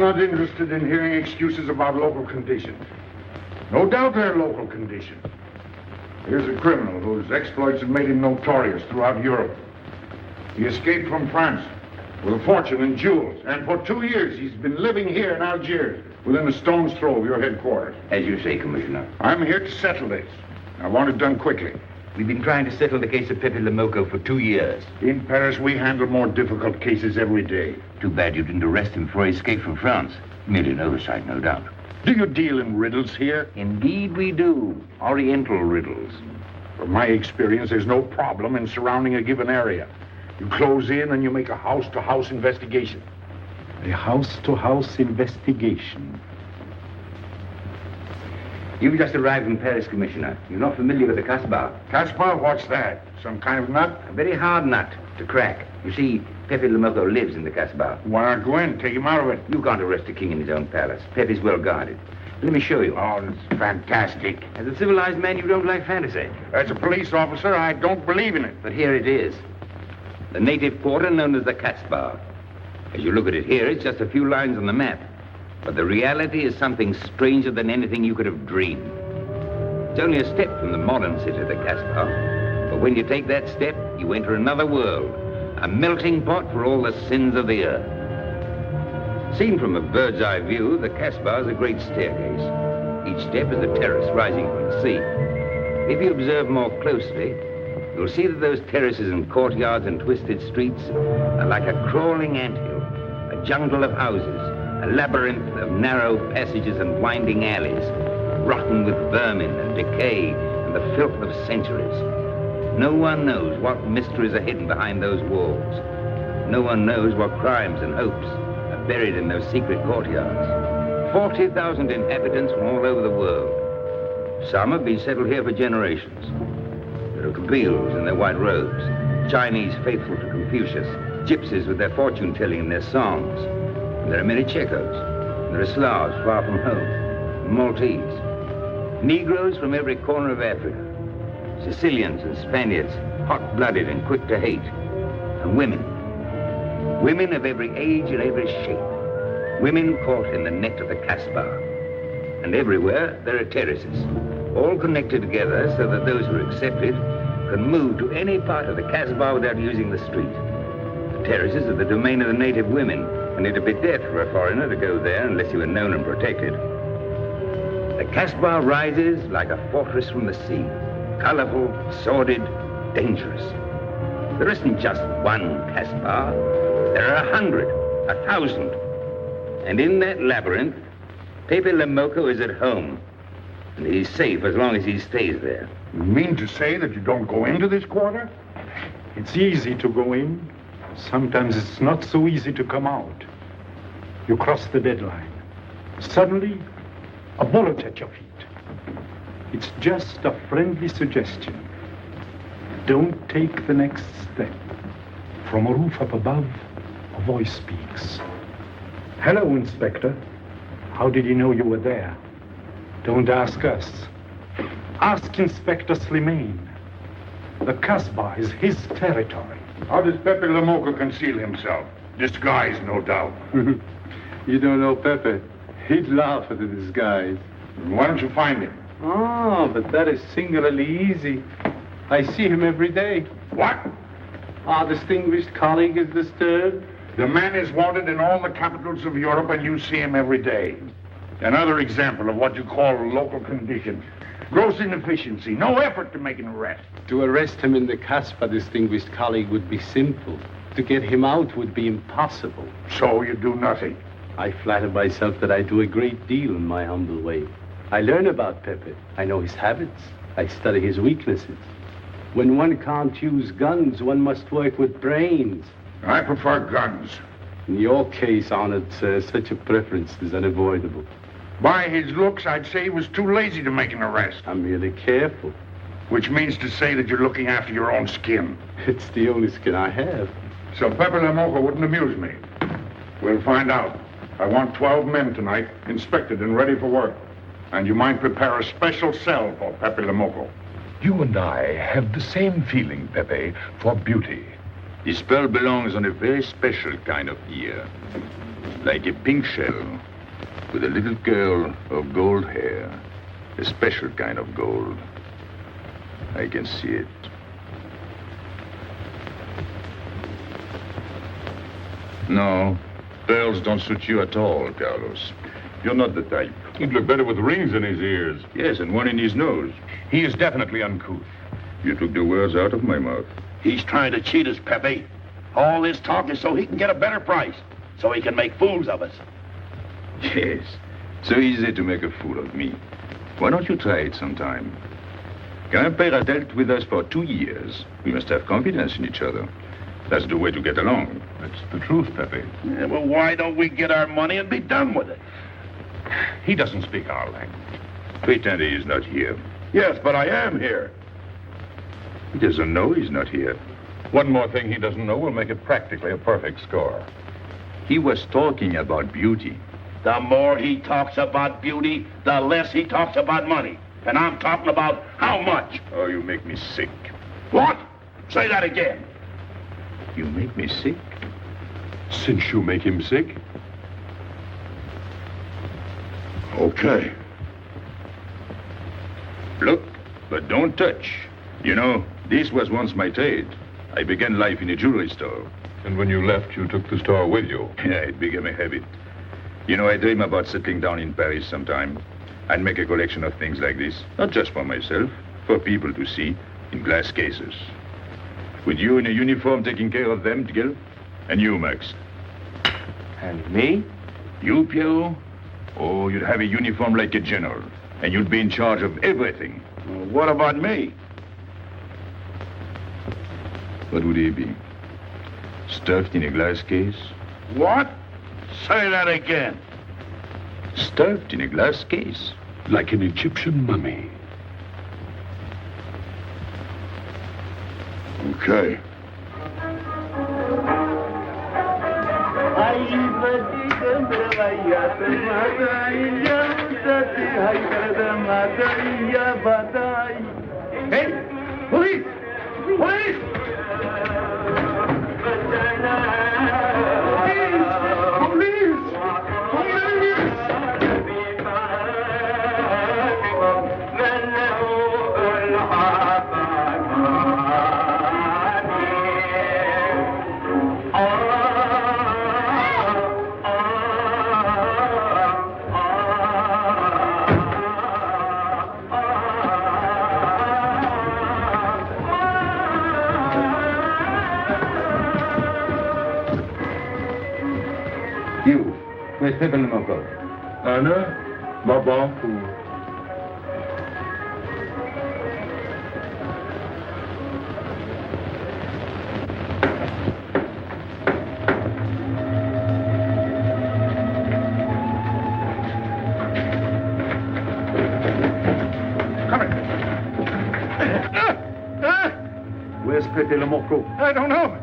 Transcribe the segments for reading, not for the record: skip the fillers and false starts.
not interested in hearing excuses about local conditions. No doubt they're local conditions. Here's a criminal whose exploits have made him notorious throughout Europe. He escaped from France with a fortune in jewels, and for 2 years he's been living here in Algiers, within a stone's throw of your headquarters. As you say, Commissioner. I'm here to settle this. I want it done quickly. We've been trying to settle the case of Pepe Lemoko for 2 years. In Paris, we handle more difficult cases every day. Too bad you didn't arrest him before he escaped from France. Merely an oversight, no doubt. Do you deal in riddles here? Indeed we do. Oriental riddles. From my experience, there's no problem in surrounding a given area. You close in and you make a house-to-house investigation. A house-to-house investigation. You've just arrived in Paris, Commissioner. You're not familiar with the Casbah. Casbah? What's that? Some kind of nut? A very hard nut to crack. You see, Pepe Lemoko lives in the Casbah. Why not go in? Take him out of it. You can't arrest a king in his own palace. Pepe's well guarded. Let me show you. Oh, that's fantastic. As a civilized man, you don't like fantasy. As a police officer, I don't believe in it. But here it is. The native quarter known as the Casbah. As you look at it here, it's just a few lines on the map. But the reality is something stranger than anything you could have dreamed. It's only a step from the modern city of the Casbah. But when you take that step, you enter another world. A melting pot for all the sins of the earth. Seen from a bird's eye view, the Casbah is a great staircase. Each step is a terrace rising from the sea. If you observe more closely, you'll see that those terraces and courtyards and twisted streets are like a crawling anthill, a jungle of houses, a labyrinth of narrow passages and winding alleys, rotten with vermin and decay and the filth of centuries. No one knows what mysteries are hidden behind those walls. No one knows what crimes and hopes are buried in those secret courtyards. 40,000 inhabitants from all over the world. Some have been settled here for generations. There are Kabyles in their white robes, Chinese faithful to Confucius, gypsies with their fortune-telling and their songs. And there are many Checos. There are Slavs far from home, Maltese. Negroes from every corner of Africa. Sicilians and Spaniards, hot-blooded and quick to hate. And women. Women of every age and every shape. Women caught in the net of the Casbah. And everywhere there are terraces, all connected together so that those who are accepted can move to any part of the Casbah without using the street. The terraces are the domain of the native women, and it'd be death for a foreigner to go there unless he were known and protected. The Casbah rises like a fortress from the sea, colorful, sordid, dangerous. There isn't just one Casbah. There are 100, 1,000. And in that labyrinth, Pepe Lemoko is at home. And he's safe as long as he stays there. You mean to say that you don't go into this quarter? It's easy to go in. Sometimes it's not so easy to come out. You cross the deadline. Suddenly, a bullet at your feet. It's just a friendly suggestion. Don't take the next step. From a roof up above, a voice speaks. Hello, Inspector. How did you know you were there? Don't ask us. Ask Inspector Slimane. The Casbah is his territory. How does Pepe Lemoko conceal himself? Disguise, no doubt. You don't know Pepe. He'd laugh at the disguise. Why don't you find him? Oh, but that is singularly easy. I see him every day. What? Our distinguished colleague is disturbed. The man is wanted in all the capitals of Europe, and you see him every day. Another example of what you call local conditions. Gross inefficiency, no effort to make an arrest. To arrest him in the Casbah, distinguished colleague, would be simple. To get him out would be impossible. So you do nothing. I flatter myself that I do a great deal in my humble way. I learn about Pepe. I know his habits. I study his weaknesses. When one can't use guns, one must work with brains. I prefer guns. In your case, honored sir, such a preference is unavoidable. By his looks, I'd say he was too lazy to make an arrest. I'm merely careful. Which means to say that you're looking after your own skin. It's the only skin I have. So Pepe Lemoko wouldn't amuse me. We'll find out. I want 12 men tonight, inspected and ready for work. And you might prepare a special cell for Pepe Lemoko. You and I have the same feeling, Pepe, for beauty. This pearl belongs on a very special kind of ear. Like a pink shell, with a little curl of gold hair. A special kind of gold. I can see it. No, pearls don't suit you at all, Carlos. You're not the type. He'd look better with rings in his ears. Yes, and one in his nose. He is definitely uncouth. You took the words out of my mouth. He's trying to cheat us, Pepe. All this talk is so he can get a better price, so he can make fools of us. Yes, so easy to make a fool of me. Why don't you try it sometime? Grandpère has dealt with us for 2 years. We must have confidence in each other. That's the way to get along. That's the truth, Pepe. Yeah, well, why don't we get our money and be done with it? He doesn't speak our language. Pretend he is not here. Yes, but I am here. He doesn't know he's not here. One more thing he doesn't know will make it practically a perfect score. He was talking about beauty. The more he talks about beauty, the less he talks about money. And I'm talking about how much. Oh, you make me sick. What? Say that again. You make me sick? Since you make him sick? Okay. Look, but don't touch. You know, this was once my trade. I began life in a jewelry store. And when you left, you took the store with you. Yeah, it became a habit. You know, I dream about settling down in Paris sometime. I'd make a collection of things like this. Not just for myself, for people to see, in glass cases. With you in a uniform taking care of them, Gil? And you, Max? And me? You, Pierrot? Oh, you'd have a uniform like a general. And you'd be in charge of everything. Well, what about me? What would he be? Stuffed in a glass case? What? Say that again. Stuffed in a glass case. Like an Egyptian mummy. Okay. Hey! Police! Police! You. Where's Pepe Le Moko? Anna? Baba? Where's Pepe Le Moko? I don't know.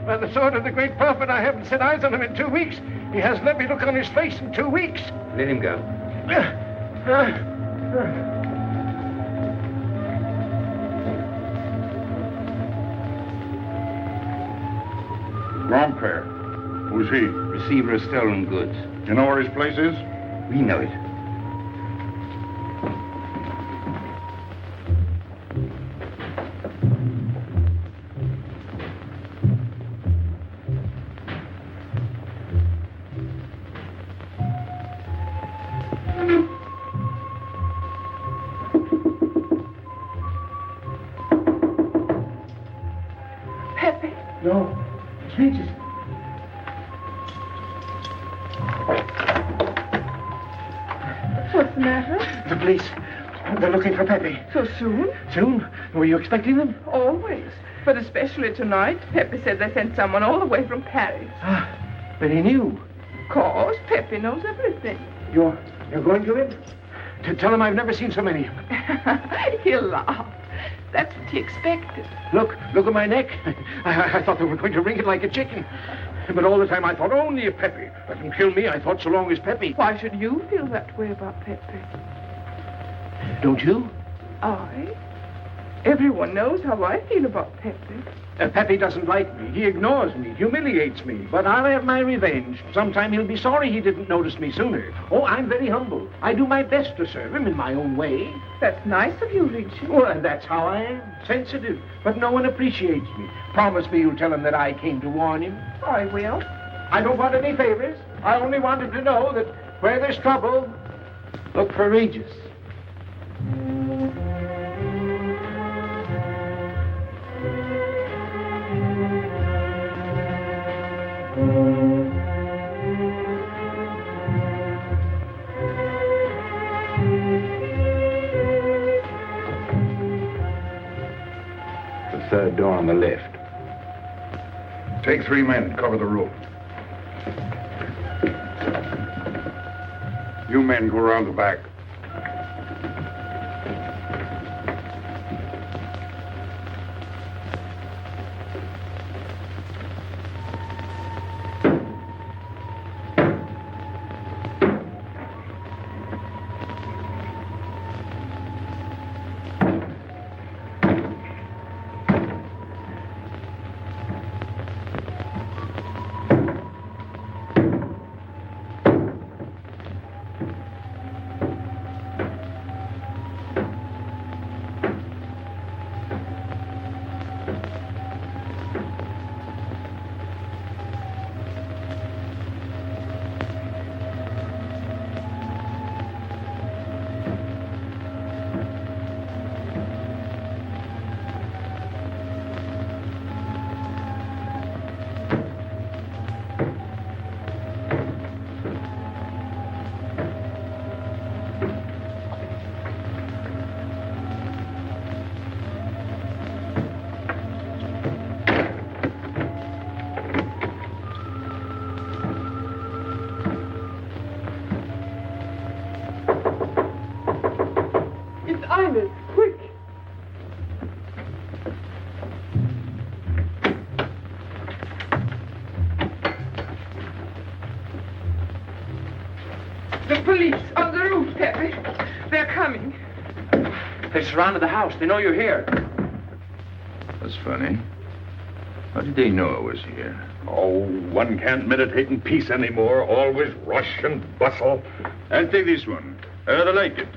By the sword of the great prophet, I haven't set eyes on him in 2 weeks. He hasn't let me look on his face in 2 weeks. Let him go. Grandpère. Who's he? Receiver of stolen goods. You know where his place is? We know it. Pepe. No. Jesus. What's the matter? The police. They're looking for Pepe. So soon? Soon? Were you expecting them? Always. But especially tonight. Pepe said they sent someone all the way from Paris. Ah, but he knew. Of course, Pepe knows everything. You're going to him? To tell him I've never seen so many. He'll laugh. That's what he expected. Look at my neck. I thought they were going to wring it like a chicken. But all the time I thought only of Pepe. Let them kill me, I thought so long as Pepe. Why should you feel that way about Pepe? Don't you? I? Everyone knows how I feel about Pepe. Pepe doesn't like me. He ignores me, humiliates me. But I'll have my revenge. Sometime he'll be sorry he didn't notice me sooner. Oh, I'm very humble. I do my best to serve him in my own way. That's nice of you, Richie. Well, that's how I am. Sensitive. But no one appreciates me. Promise me you'll tell him that I came to warn him. I will. I don't want any favors. I only want him to know that where there's trouble, look for Regis. The third door on the left. Take 3 men, cover the room. You men go around the back. Quick! The police on the roof, Pepe. They're coming. They surrounded the house. They know you're here. That's funny. How did they know I was here? Oh, one can't meditate in peace anymore. Always rush and bustle. I'll take this one. I rather like it.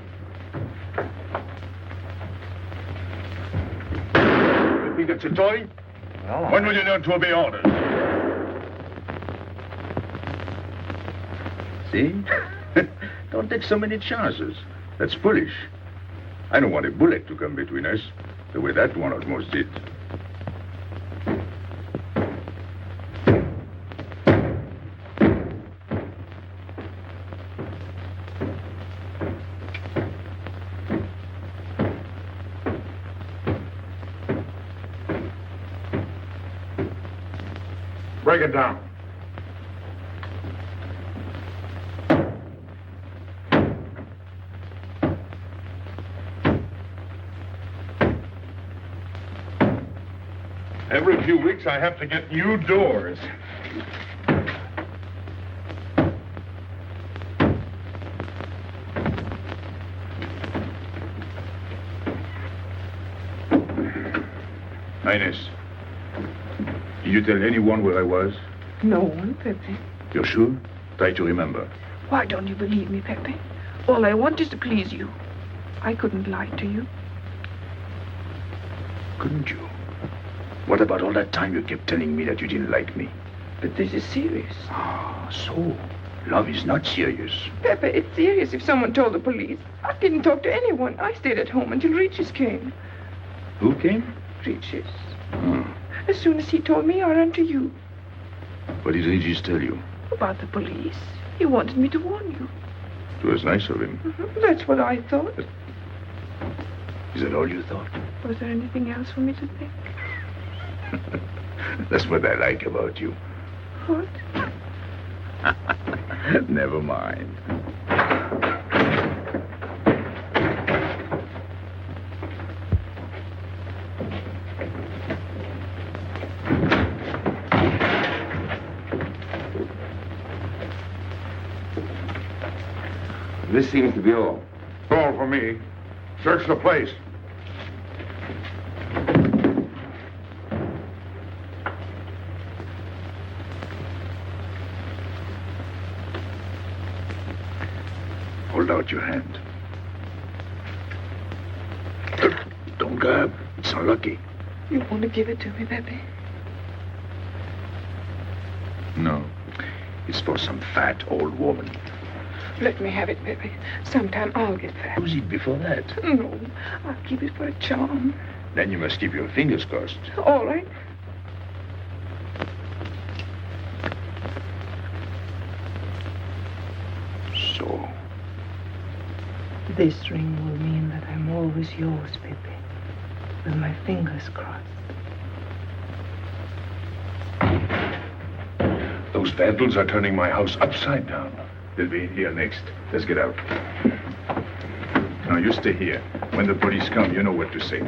You think it's a toy? Well, When will you learn to obey orders? See? Don't take so many chances. That's foolish. I don't want a bullet to come between us, the way that one almost did. Break it down. Every few weeks I have to get new doors. Highness, did you tell anyone where I was? No one, Pepe. You're sure? Try to remember. Why don't you believe me, Pepe? All I want is to please you. I couldn't lie to you. Couldn't you? What about all that time you kept telling me that you didn't like me? But this is serious. Ah, so love is not serious. Pepe, it's serious if someone told the police. I didn't talk to anyone. I stayed at home until Regis came. Who came? Regis. Hmm. As soon as he told me, I ran to you. What did Regis tell you? About the police. He wanted me to warn you. It was nice of him. That's what I thought. Is that all you thought? Was there anything else for me to think? That's what I like about you. What? Never mind. This seems to be all. All for me. Search the place. Hold out your hand. Don't grab. It's unlucky. You want to give it to me, Pepe? No. It's for some fat old woman. Let me have it, Pepe. Sometime I'll get fat. Use it before that. No, I'll keep it for a charm. Then you must keep your fingers crossed. All right. So. This ring will mean that I'm always yours, Pepe. With my fingers crossed. Those vandals are turning my house upside down. They'll be in here next. Let's get out. Now, you stay here. When the police come, you know what to say.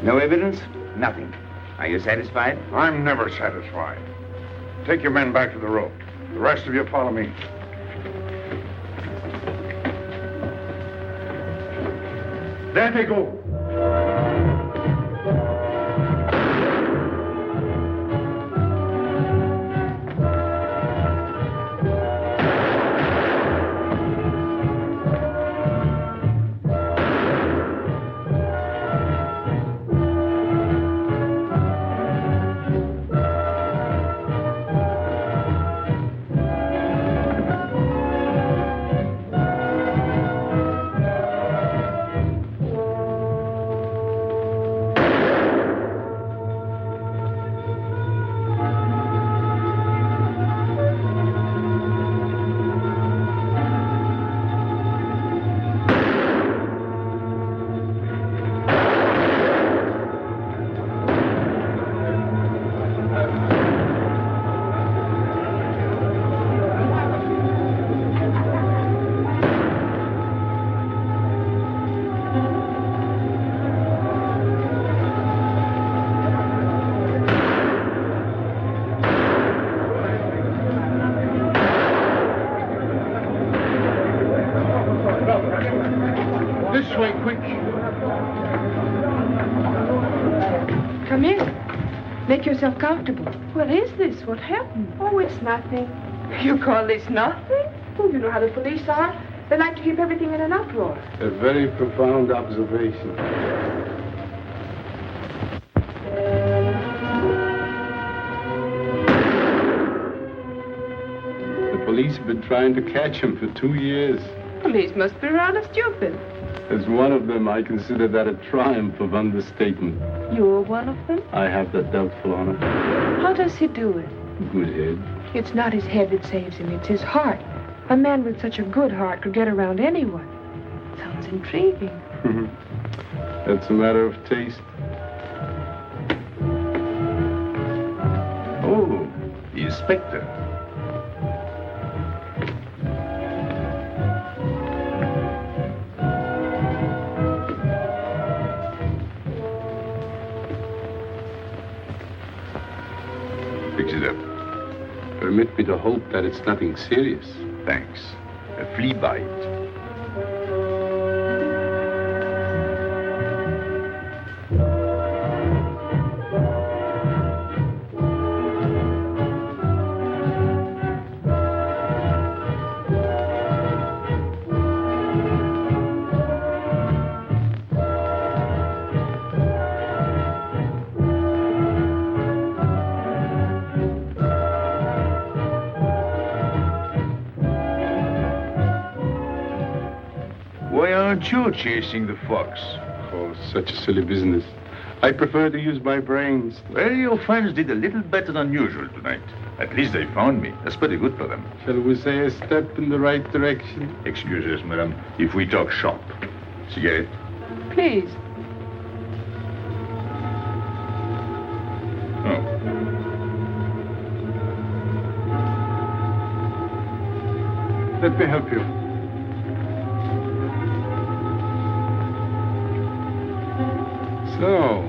No evidence? Nothing. Are you satisfied? I'm never satisfied. Take your men back to the road. The rest of you follow me. There they go. This way, quick. Come in. Make yourself comfortable. What is this? What happened? Oh, it's nothing. You call this nothing? Oh, you know how the police are. They like to keep everything in an uproar. A very profound observation. The police have been trying to catch him for 2 years. Police must be rather stupid. As one of them, I consider that a triumph of understatement. You're one of them? I have that doubtful honor. How does he do it? Good head. It's not his head that saves him, it's his heart. A man with such a good heart could get around anyone. Sounds intriguing. That's a matter of taste. Oh, the inspector. Fix it up. Permit me to hope that it's nothing serious. Thanks. A flea bite. Why aren't you chasing the fox? Oh, such a silly business. I prefer to use my brains. Well, your friends did a little better than usual tonight. At least they found me. That's pretty good for them. Shall we say a step in the right direction? Excuse us, madam, if we talk shop. Cigarette? Please. Oh. Let me help you. So,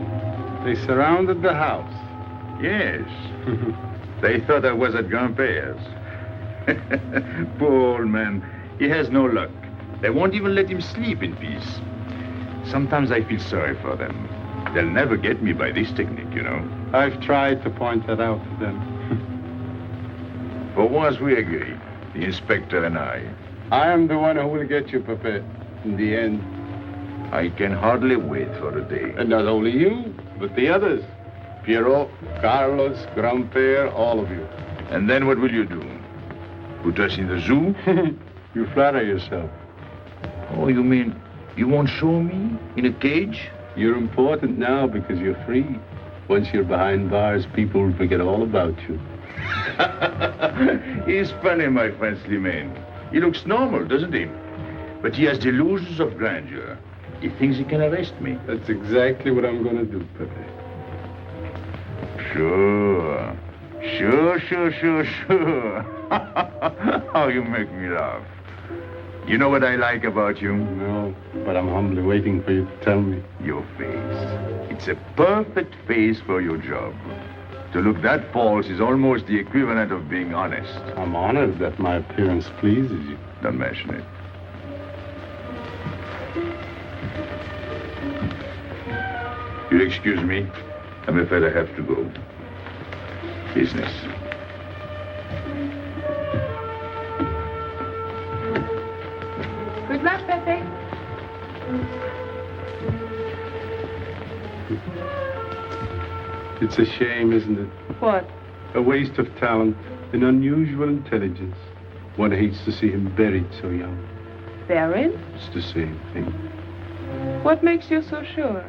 they surrounded the house. Yes. They thought I was at Grandpère's. Poor old man. He has no luck. They won't even let him sleep in peace. Sometimes I feel sorry for them. They'll never get me by this technique, you know. I've tried to point that out to them. For once we agree, the inspector and I. I am the one who will get you, Pepe, in the end. I can hardly wait for the day. And not only you, but the others. Piero, Carlos, Grandpere, all of you. And then what will you do? Put us in the zoo? You flatter yourself. Oh, you mean you won't show me in a cage? You're important now because you're free. Once you're behind bars, people will forget all about you. He's funny, my friend Slimane. He looks normal, doesn't he? But he has delusions of grandeur. He thinks he can arrest me. That's exactly what I'm going to do, Pepe. Sure. Sure. How you make me laugh. You know what I like about you? No, but I'm humbly waiting for you to tell me. Your face. It's a perfect face for your job. To look that false is almost the equivalent of being honest. I'm honored that my appearance pleases you. Don't mention it. You'll excuse me. I'm afraid I have to go. Business. Good luck, Pepe. It's a shame, isn't it? What? A waste of talent, an unusual intelligence. One hates to see him buried so young. Buried? It's the same thing. What makes you so sure?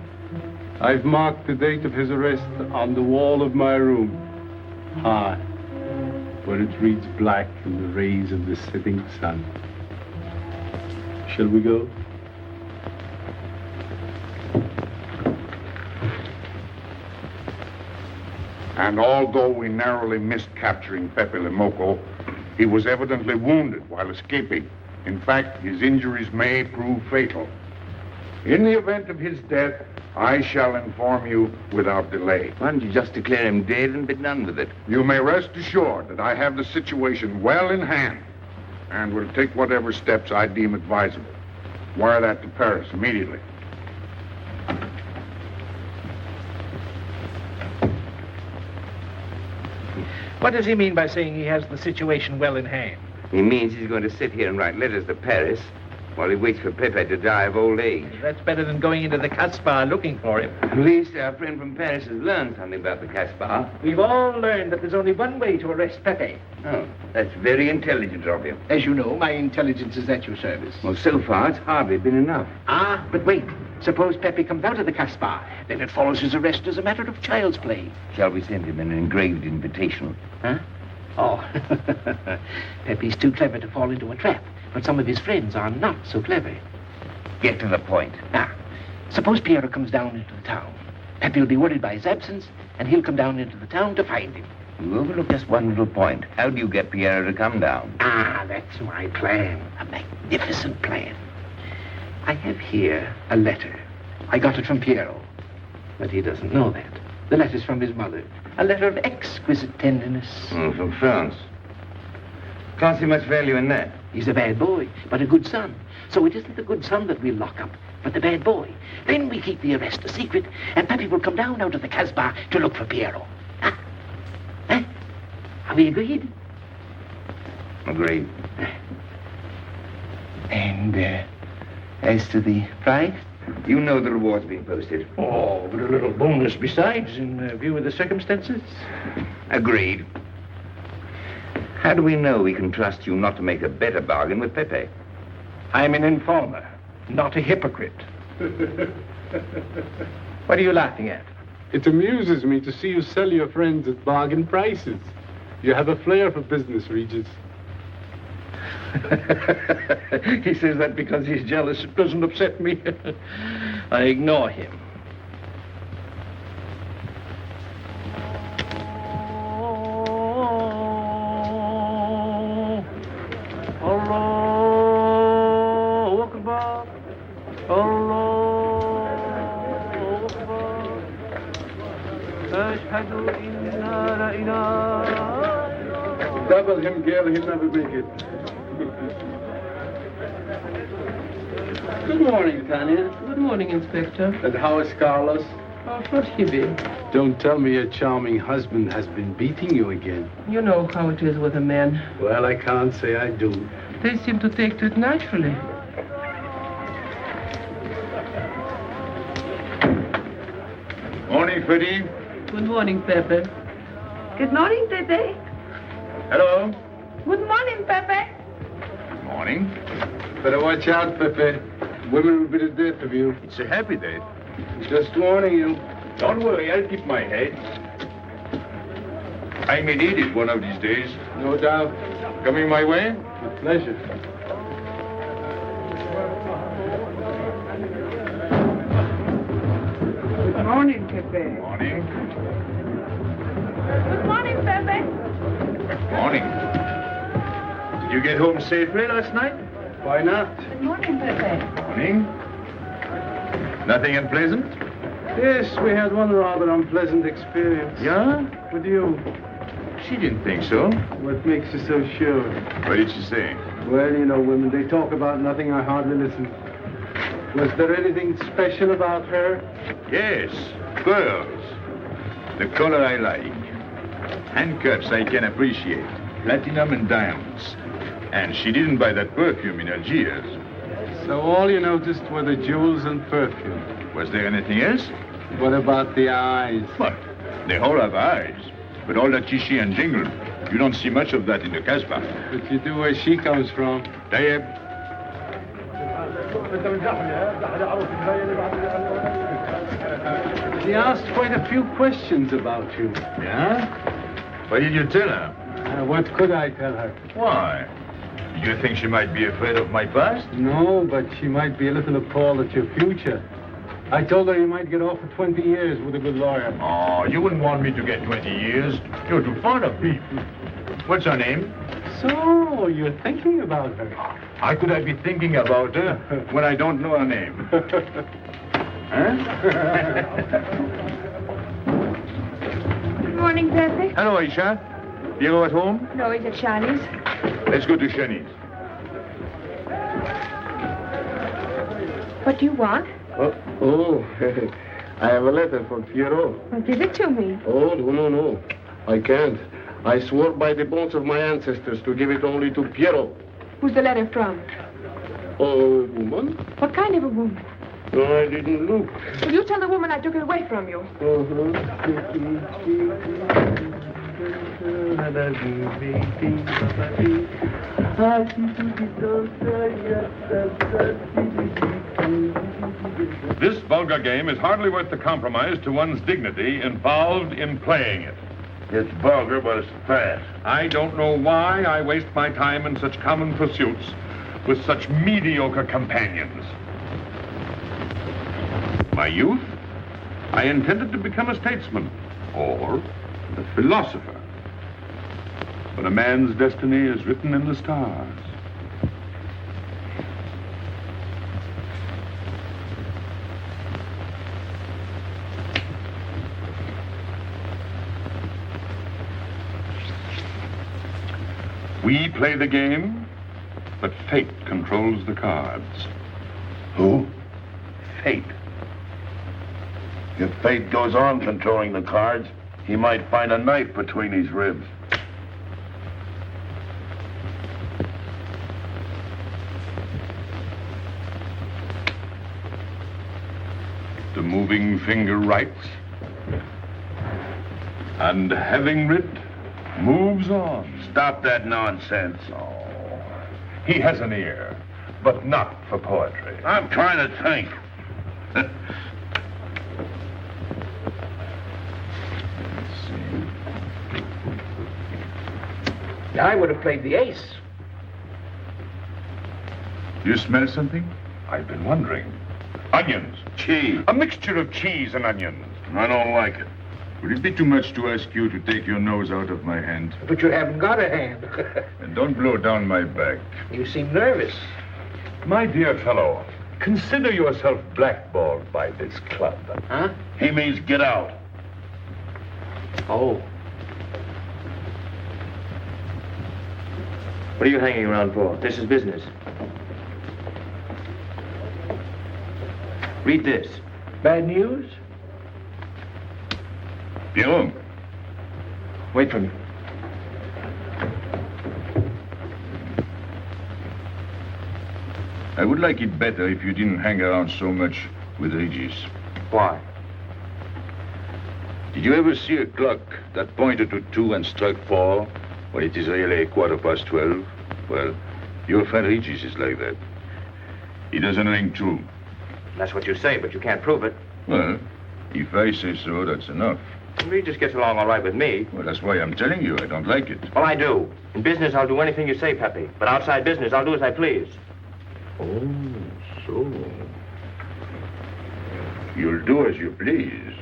I've marked the date of his arrest on the wall of my room. High, where it reads black in the rays of the setting sun. Shall we go? And although we narrowly missed capturing Pepe Le Moco, he was evidently wounded while escaping. In fact, his injuries may prove fatal. In the event of his death, I shall inform you without delay. Why don't you just declare him dead and be done with it? You may rest assured that I have the situation well in hand and will take whatever steps I deem advisable. Wire that to Paris immediately. What does he mean by saying he has the situation well in hand? He means he's going to sit here and write letters to Paris while he waits for Pepe to die of old age. That's better than going into the Casbah looking for him. At least our friend from Paris has learned something about the Casbah. We've all learned that there's only one way to arrest Pepe. Oh, that's very intelligent of you. As you know, my intelligence is at your service. Well, so far, it's hardly been enough. Ah, but wait. Suppose Pepe comes out of the Casbah. Then it follows his arrest as a matter of child's play. Shall we send him an engraved invitation? Huh? Oh, Pepe's too clever to fall into a trap. But some of his friends are not so clever. Get to the point. Now, suppose Piero comes down into the town. Pepe will be worried by his absence, and he'll come down into the town to find him. You overlook just one little point. How do you get Piero to come down? Ah, that's my plan. A magnificent plan. I have here a letter. I got it from Piero. But he doesn't know that. The letter's from his mother. A letter of exquisite tenderness. From France. Can't see much value in that. He's a bad boy, but a good son. So it isn't the good son that we'll lock up, but the bad boy. Then we keep the arrest a secret, and Pepe will come down out of the Casbah to look for Piero. Huh? Huh? Are we agreed? Agreed. And, as to the prize? You know the reward's been posted. Oh, but a little bonus besides, in view of the circumstances. Agreed. How do we know we can trust you not to make a better bargain with Pepe? I'm an informer, not a hypocrite. What are you laughing at? It amuses me to see you sell your friends at bargain prices. You have a flair for business, Regis. He says that because he's jealous. It doesn't upset me. I ignore him. Double him, girl, he'll never make it. Good morning, Tanya. Good morning, Inspector. And how is Carlos? Oh, forgive. Don't tell me your charming husband has been beating you again. You know how it is with a man. Well, I can't say I do. They seem to take to it naturally. Morning, Freddie. Good morning, Pepe. Good morning, Pepe. Hello. Good morning, Pepe. Morning. Better watch out, Pepe. Women will be the death of you. It's a happy day. Just warning you. Don't worry, I'll keep my head. I may need it one of these days. No doubt. Coming my way? With pleasure. Good morning, Pepe. Morning. Good morning, Pepe. Morning. Did you get home safely last night? Why not? Good morning, Pepe. Morning. Nothing unpleasant? Yes, we had one rather unpleasant experience. Yeah? With you. She didn't think so. What makes you so sure? What did she say? Well, you know, women, they talk about nothing. I hardly listen. Was there anything special about her? Yes, pearls. The color I like. Handcuffs I can appreciate. Platinum and diamonds. And she didn't buy that perfume in Algiers. So all you noticed were the jewels and perfume. Was there anything else? What about the eyes? What? They all have eyes. But all that chichi and jingle, you don't see much of that in the Casbah. But you do where she comes from. Tayyip. She asked quite a few questions about you. Yeah? What did you tell her? What could I tell her? Why? Do you think she might be afraid of my past? No, but she might be a little appalled at your future. I told her you might get off for 20 years with a good lawyer. Oh, you wouldn't want me to get 20 years. You're too fond of people. What's her name? So, you're thinking about her. How could I be thinking about her when I don't know her name? Huh? Good morning, Pepe. Hello, Aisha. Piero at home? No, he's at Shani's. Let's go to Shani's. What do you want? Oh, I have a letter for Pierrot. Well, give it to me. Oh, no. I can't. I swore by the bones of my ancestors to give it only to Pierrot. Who's the letter from? Oh, woman? What kind of a woman? No, I didn't look. Will you tell the woman I took it away from you? This vulgar game is hardly worth the compromise to one's dignity involved in playing it. It's vulgar, but it's fast. I don't know why I waste my time in such common pursuits with such mediocre companions. My youth, I intended to become a statesman or a philosopher. But a man's destiny is written in the stars. We play the game, but fate controls the cards. Who? Fate. If fate goes on controlling the cards, he might find a knife between his ribs. The moving finger writes, and having writ, moves on. Stop that nonsense. Oh, he has an ear, but not for poetry. I'm trying to think. I would have played the ace. You smell something? I've been wondering. Onions. Cheese. A mixture of cheese and onions. I don't like it. Would it be too much to ask you to take your nose out of my hand? But you haven't got a hand. And don't blow down my back. You seem nervous. My dear fellow, consider yourself blackballed by this club. Huh? He means get out. Oh. What are you hanging around for? This is business. Read this. Bad news? Pierrot. Wait for me. I would like it better if you didn't hang around so much with Regis. Why? Did you ever see a clock that pointed to 2 and struck 4 when it is really 12:15? Well, your friend Regis is like that. He doesn't ring true. That's what you say, but you can't prove it. Well, if I say so, that's enough. He just gets along all right with me. Well, that's why I'm telling you I don't like it. Well, I do. In business, I'll do anything you say, Pepe. But outside business, I'll do as I please. Oh, so. You'll do as you please.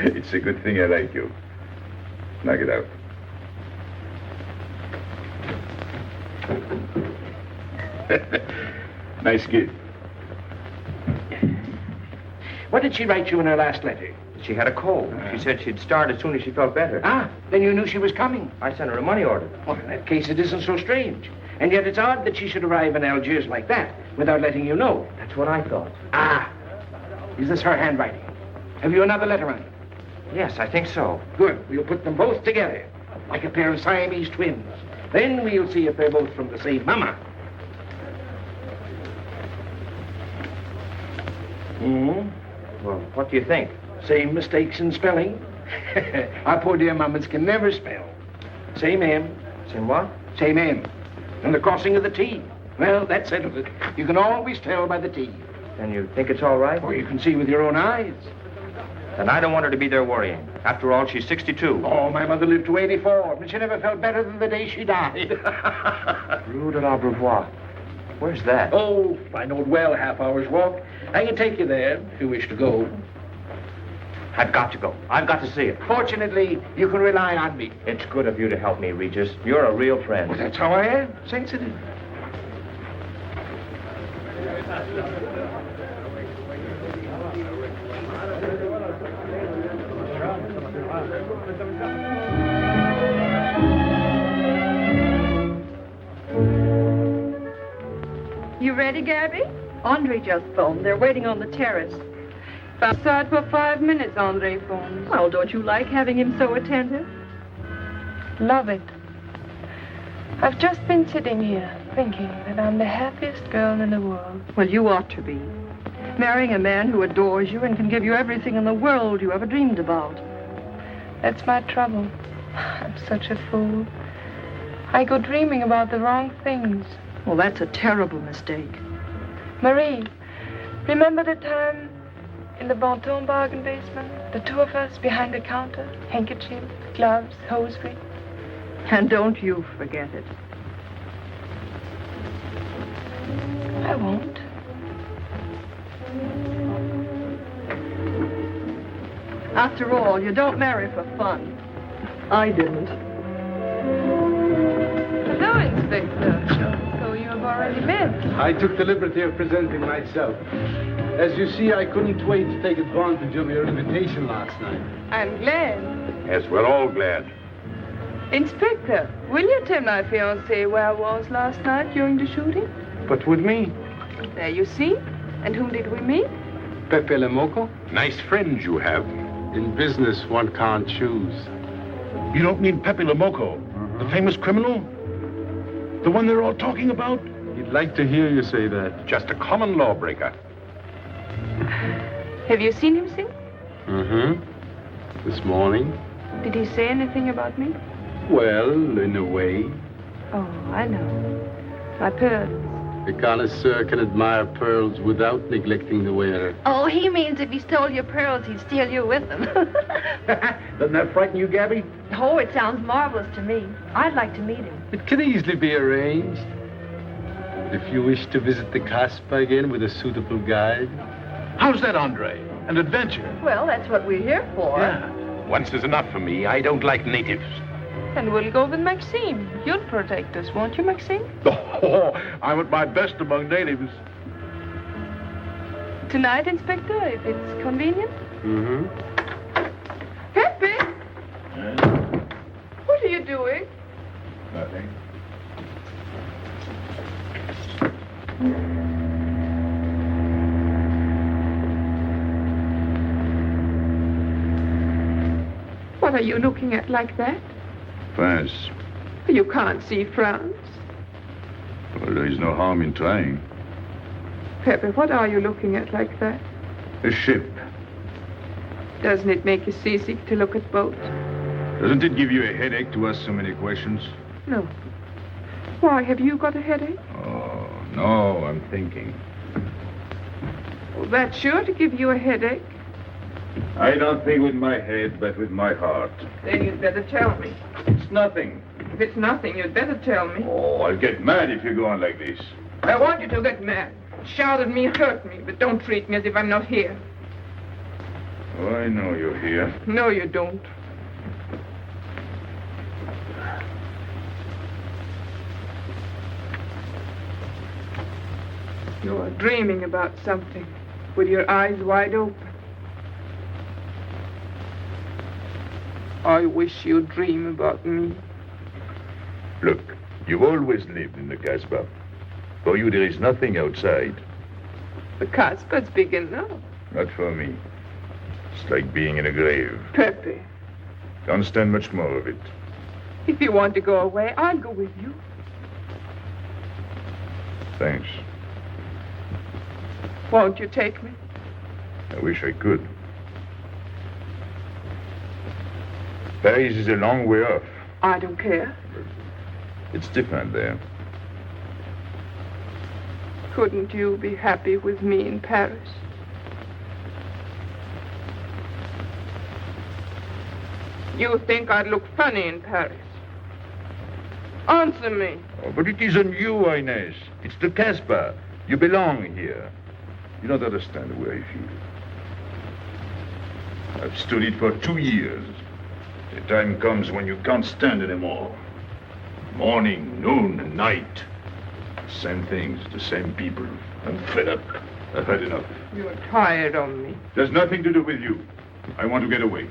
It's a good thing I like you. Knock it out. Nice kid. What did she write you in her last letter? She had a cold. She said she'd start as soon as she felt better. Ah, then you knew she was coming. I sent her a money order. Well, in that case, it isn't so strange. And yet it's odd that she should arrive in Algiers like that, without letting you know. That's what I thought. Ah, is this her handwriting? Have you another letter on it? Yes, I think so. Good. We'll put them both together, like a pair of Siamese twins. Then we'll see if they're both from the same mama. Well, what do you think? Same mistakes in spelling. Our poor dear mamas can never spell. Same M. Same what? Same M. And the crossing of the T. Well, that settles it. You can always tell by the T. And you think it's all right? Or you can see with your own eyes. Then I don't want her to be there worrying. After all, she's 62. Oh, my mother lived to 84, but she never felt better than the day she died. Rue de l'Abreuvoir. Where's that? Oh, I know it well, half hour's walk. I can take you there if you wish to go. I've got to go. I've got to see it. Fortunately, you can rely on me. It's good of you to help me, Regis. You're a real friend. Well, that's how I am. Sensitive. You ready, Gabby? Andre just phoned. They're waiting on the terrace. Outside for 5 minutes, Andre phones. Well, don't you like having him so attentive? Love it. I've just been sitting here thinking that I'm the happiest girl in the world. Well, you ought to be. Marrying a man who adores you and can give you everything in the world you ever dreamed about. That's my trouble. I'm such a fool. I go dreaming about the wrong things. Well, that's a terrible mistake. Marie, remember the time in the Bonton bargain basement? The two of us behind the counter, handkerchief, gloves, hosiery. And don't you forget it. I won't. After all, you don't marry for fun. I didn't. Hello, Inspector. So you have already met. I took the liberty of presenting myself. As you see, I couldn't wait to take advantage of your invitation last night. I'm glad. Yes, we're all glad. Inspector, will you tell my fiancé where I was last night during the shooting? But with me, There you see. And whom did we meet? Pepe Le Moco? Nice friends you have. In business, one can't choose. You don't mean Pepe Le Moco, the famous criminal? The one they're all talking about? he'd like to hear you say that. Just a common lawbreaker. Have you seen him since? Mm-hmm. This morning? Did he say anything about me? Well, in a way. Oh, I know. My pearls. A connoisseur can admire pearls without neglecting the wearer. Oh, he means if he stole your pearls, he'd steal you with them. Doesn't that frighten you, Gabby? Oh, it sounds marvelous to me. I'd like to meet him. It can easily be arranged. If you wish to visit the Casbah again with a suitable guide. How's that, Andre? An adventure? Well, that's what we're here for. Yeah. Once is enough for me. I don't like natives. And we'll go with Maxime. You'll protect us, won't you, Maxime? Oh, I'm at my best among natives. Tonight, Inspector, if it's convenient. Mm-hmm. Pepe! What are you doing? Nothing. you looking at like that? France. You can't see France. Well, there is no harm in trying. Pepe, what are you looking at like that? A ship. Doesn't it make you seasick to look at boats? Doesn't it give you a headache to ask so many questions? No. Why, have you got a headache? Oh, no, I'm thinking. Well, that's sure to give you a headache. I don't think with my head, but with my heart. Then you'd better tell me. It's nothing. If it's nothing, you'd better tell me. Oh, I'll get mad if you go on like this. I want you to get mad. Shout at me, hurt me, but don't treat me as if I'm not here. Oh, I know you're here. No, you don't. You're dreaming about something with your eyes wide open. I wish you'd dream about me. Look, you've always lived in the Casbah. For you, there is nothing outside. The Casbah's big enough. Not for me. It's like being in a grave. Pepe, Don't stand much more of it. if you want to go away, I'll go with you. Thanks. Won't you take me? I wish I could. Paris is a long way off. I don't care. It's different there. Couldn't you be happy with me in Paris? You think I'd look funny in Paris? Answer me. Oh, but it isn't you, Inez. It's the Casbah. You belong here. You don't understand the way I feel. I've stood it for 2 years. The time comes when you can't stand anymore. Morning, noon, and night. Same things, the same people. I'm fed up. I've had enough. You're tired of me. There's nothing to do with you. I want to get away.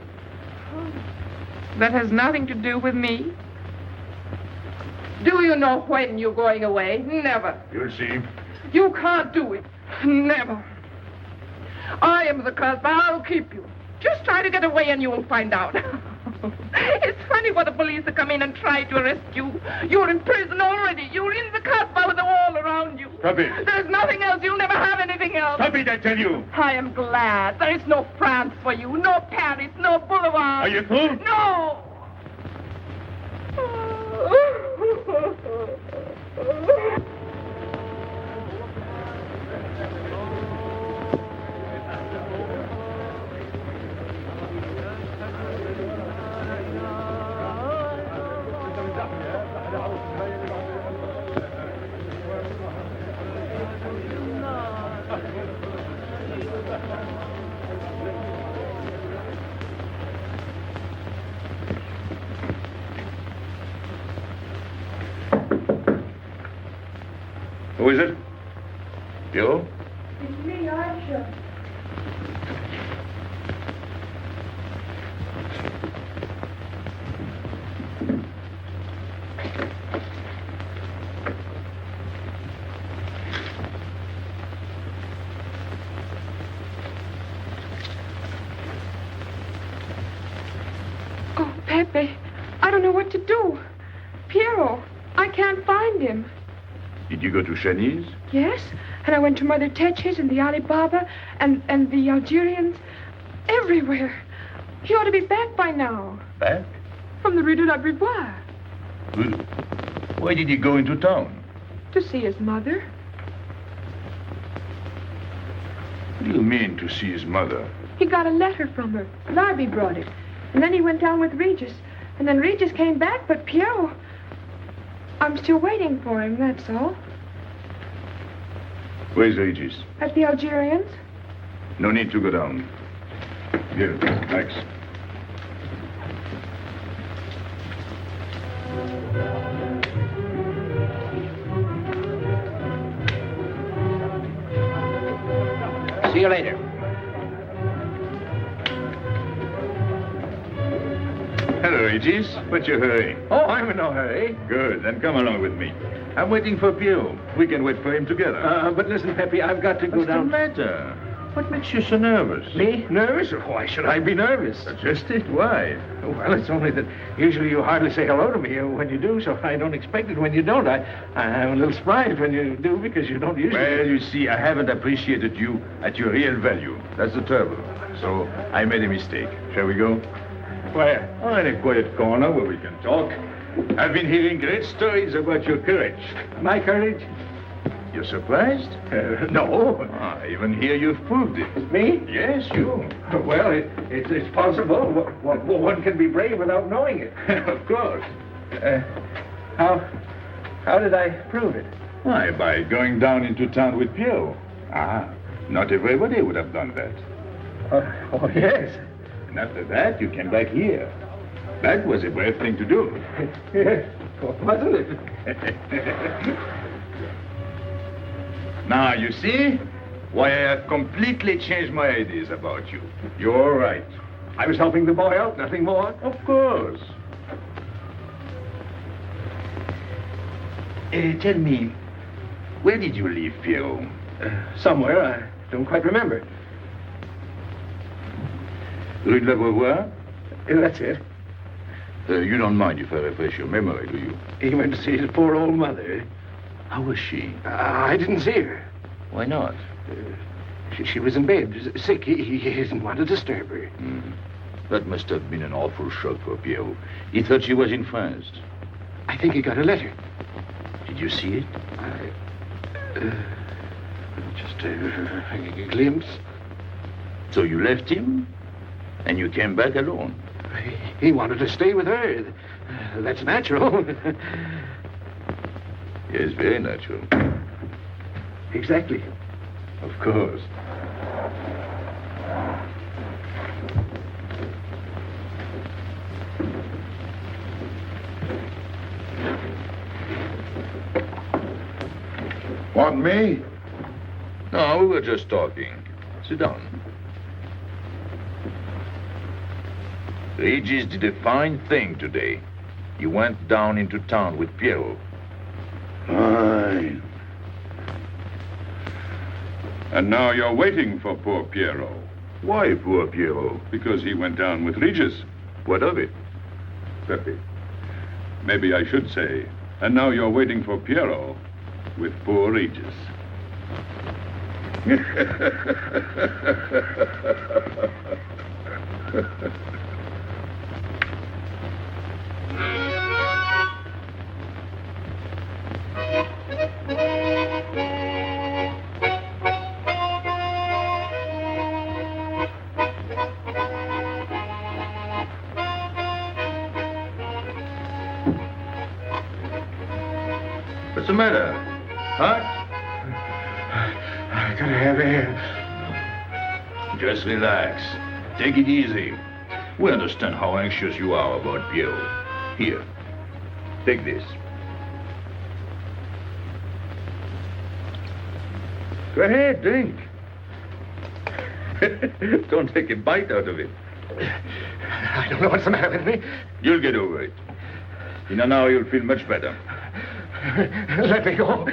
That has nothing to do with me. Do you know when you're going away? Never. You'll see. You can't do it. Never. I am the Casbah. I'll keep you. Just try to get away and you'll find out. It's funny what the police have come in and tried to arrest you. You're in prison already. You're in the Casbah with a wall around you. Stop it. There's nothing else. You'll never have anything else. Stop it, I tell you. I am glad. There is no France for you. No Paris. No Boulevard. Are you through? No. Who is it? You? It's me, Aisha. Oh, Pepe, I don't know what to do. Piero, I can't find him. Did you go to Shani's? Yes, and I went to Mother Tetch's and the Alibaba and the Algerians. Everywhere. He ought to be back by now. Back? From the Rue de la Brivoire. Why did he go into town? To see his mother. What do you mean, to see his mother? He got a letter from her. Larby brought it. And then he went down with Regis. And then Regis came back, but Piero... I'm still waiting for him, that's all. Where's Regis? At the Algerians? No need to go down. Here, thanks. See you later. Hello, Regis. What's your hurry? Oh, I'm in no hurry. Good, then come along with me. I'm waiting for Piero. We can wait for him together. But listen, Pepe, I've got to go What's down. the matter? What makes you so nervous? Me? Nervous? Why should I be nervous? Just it. Why? Well, it's only that usually you hardly say hello to me when you do, so I don't expect it when you don't. I'm a little surprised when you do because you don't usually. Well, you see, I haven't appreciated you at your real value. That's the trouble. So I made a mistake. Shall we go? Where? Oh, in a quiet corner where we can talk. I've been hearing great stories about your courage. My courage? You're surprised? No. Even here you've proved it. Me? Yes, you. Well, it's possible. One can be brave without knowing it. Of course. How did I prove it? Why, by going down into town with Pierrot. Not everybody would have done that. Oh, yes. And after that, you came back here. That was a brave thing to do. Yes, wasn't it? Now, you see why I have completely changed my ideas about you. You're right. I was helping the boy out, nothing more. Of course. Tell me, where did you leave Pierrot? Somewhere, I don't quite remember. Rue de la Beauvoir? That's it. You don't mind if I refresh your memory, do you? He went to see his poor old mother. How was she? I didn't see her. Why not? She was in bed, sick. He didn't want to disturb her. That must have been an awful shock for Pierrot. He thought she was in France. I think he got a letter. Did you see it? Just a glimpse. So you left him, and you came back alone? He wanted to stay with her. That's natural. Yes, very natural. Exactly. Of course. Want me? No, we were just talking. Sit down. Regis did a fine thing today. You went down into town with Pierrot. Fine. And now you're waiting for poor Pierrot. Why poor Pierrot? Because he went down with Regis. What of it? Pepe. Maybe I should say, and now you're waiting for Pierrot with poor Regis. What's the matter? Hot? I gotta have air. Just relax. Take it easy. We understand how anxious you are about Pierrot. Here, take this. Go ahead, drink. Don't take a bite out of it. I don't know what's the matter with me. You'll get over it. In an hour, you'll feel much better. Let me go.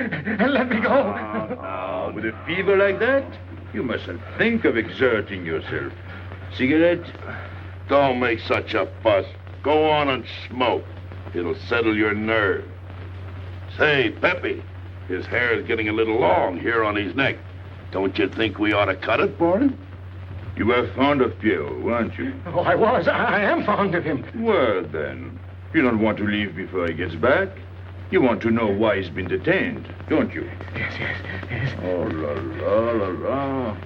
Let me go. With a fever like that, you mustn't think of exerting yourself. Cigarette? Don't make such a fuss. Go on and smoke. It'll settle your nerve. Say, Pepe, his hair is getting a little long here on his neck. Don't you think we ought to cut it for him? You were fond of Pierrot, weren't you? Oh, I was. I am fond of him. Well, then, you don't want to leave before he gets back. You want to know why he's been detained, don't you? Yes. Oh, la, la, la, la.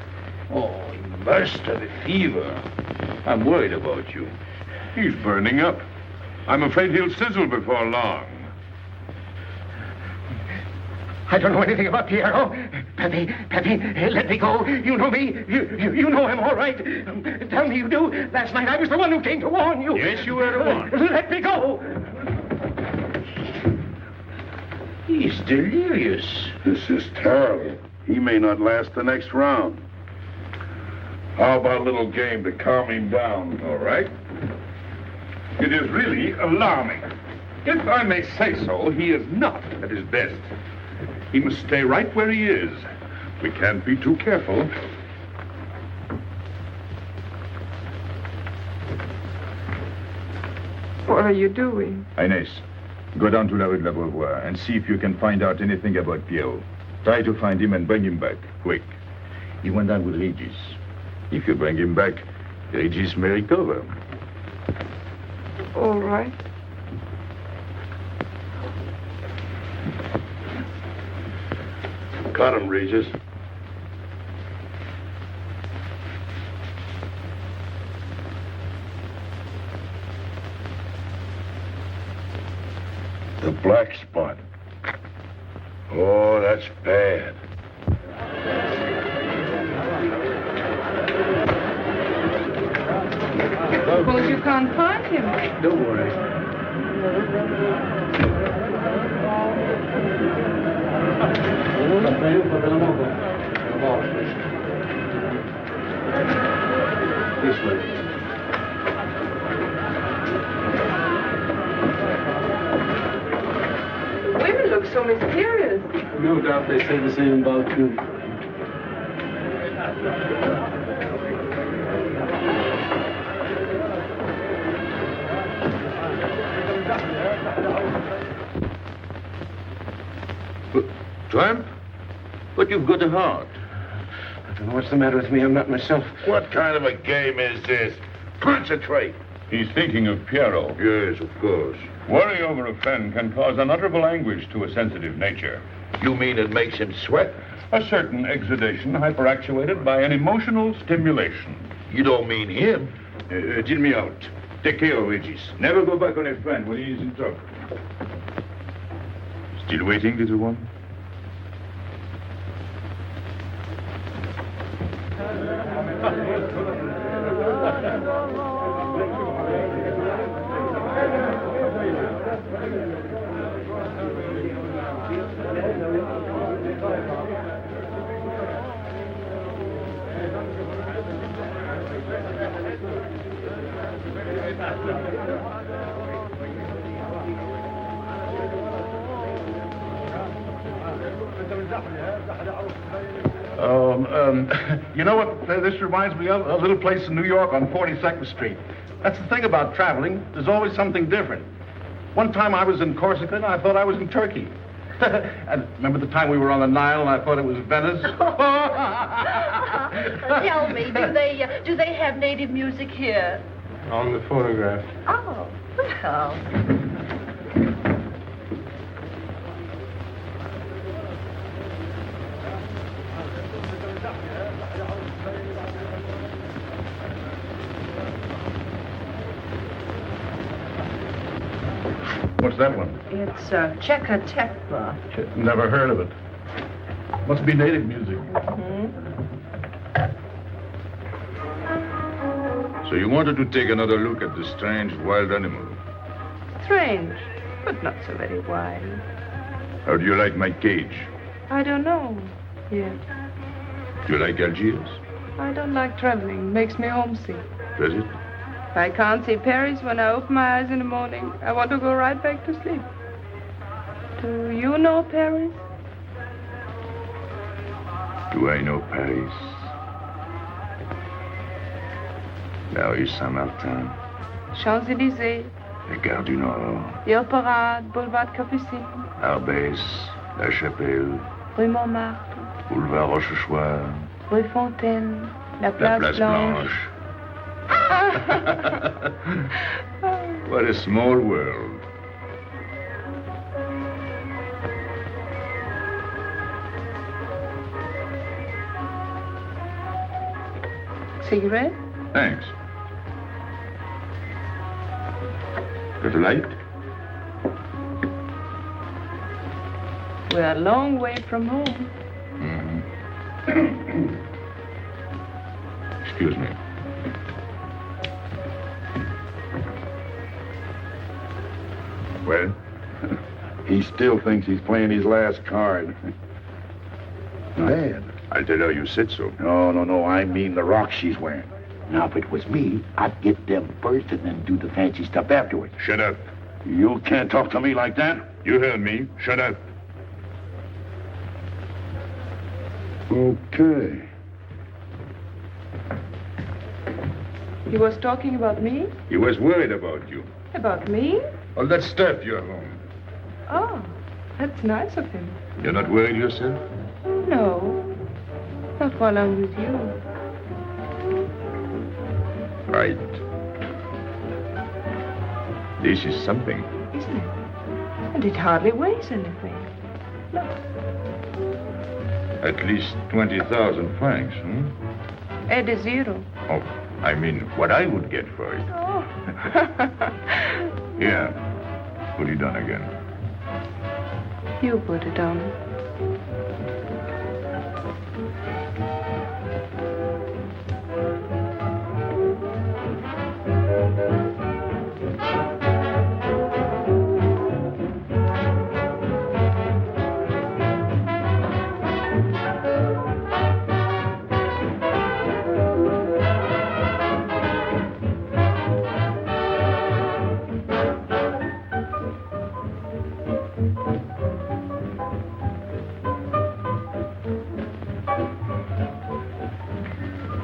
Oh, he must have a fever. I'm worried about you. He's burning up. I'm afraid he'll sizzle before long. I don't know anything about Pierrot. Pepe, let me go. You know me. You know him, all right. Tell me you do. Last night I was the one who came to warn you. Yes, you were the one. Let me go. He's delirious. This is terrible. He may not last the next round. How about a little game to calm him down? All right. It is really alarming. If I may say so, he is not at his best. He must stay right where he is. We can't be too careful. What are you doing? Inés, go down to la rue de la Beauvoir and see if you can find out anything about Pierrot. Try to find him and bring him back, quick. He went down with Regis. If you bring him back, Regis may recover. All right. Got him, Regis. The black spot. Oh, that's bad. Suppose you can't find him. Don't worry. This way. Women look so mysterious. No doubt they say the same about you. Tramp? But you've got a heart. I don't know what's the matter with me. I'm not myself. What kind of a game is this? Concentrate. He's thinking of Pierrot. Yes, of course. Worry over a friend can cause unutterable anguish to a sensitive nature. You mean it makes him sweat? A certain exudation hyperactuated by an emotional stimulation. You don't mean him? Deal me out. Take care of Regis. Never go back on a friend when he is in trouble. Still waiting, little one? You know what this reminds me of? A little place in New York on 42nd Street. That's the thing about traveling. There's always something different. One time I was in Corsica and I thought I was in Turkey. And remember the time we were on the Nile and I thought it was Venice? Tell me, do they have native music here? On the photograph. Oh, well. What's that one? It's Cheka Tekla. Never heard of it. Must be native music. So you wanted to take another look at the strange wild animal. Strange, but not so very wild. How do you like my cage? I don't know yet. Do you like Algiers? I don't like traveling. Makes me homesick. Does it? I can't see Paris when I open my eyes in the morning. I want to go right back to sleep. Do you know Paris? Do I know Paris? La rue Saint-Martin, Champs-Élysées, la Gare du Nord, Ile Parade, Boulevard Capucine, Arbès, La Chapelle, Rue Montmartre, Boulevard Rochechouart, Rue Fontaine, La la Place, Place Blanche. What a small world. Cigarette? Thanks. Got a light? We're a long way from home. Excuse me. Well? He still thinks he's playing his last card. Bad. I'll tell her you said so. No. I mean the rock she's wearing. Now, if it was me, I'd get them first and then do the fancy stuff afterwards. Shut up. You can't talk to me like that. You heard me. Shut up. Okay. He was talking about me? He was worried about you. About me? All that stuff you have on. Oh, that's nice of him. You're not worried yourself? No. Not while I'm with you. Right. This is something. Isn't it? And it hardly weighs anything. Look. At least 20,000 francs, hmm? Ed is zero. Oh, I mean, what I would get for it. Oh. Here, put it on again. You put it on.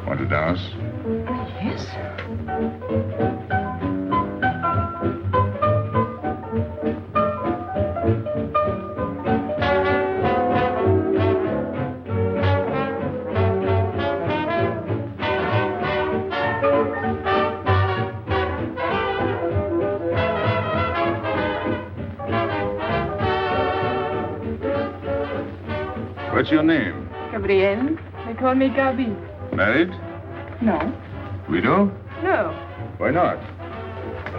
Want to dance? Yes. What's your name? Gabrielle. They call me Gabi. Married? No. Widow? No. Why not?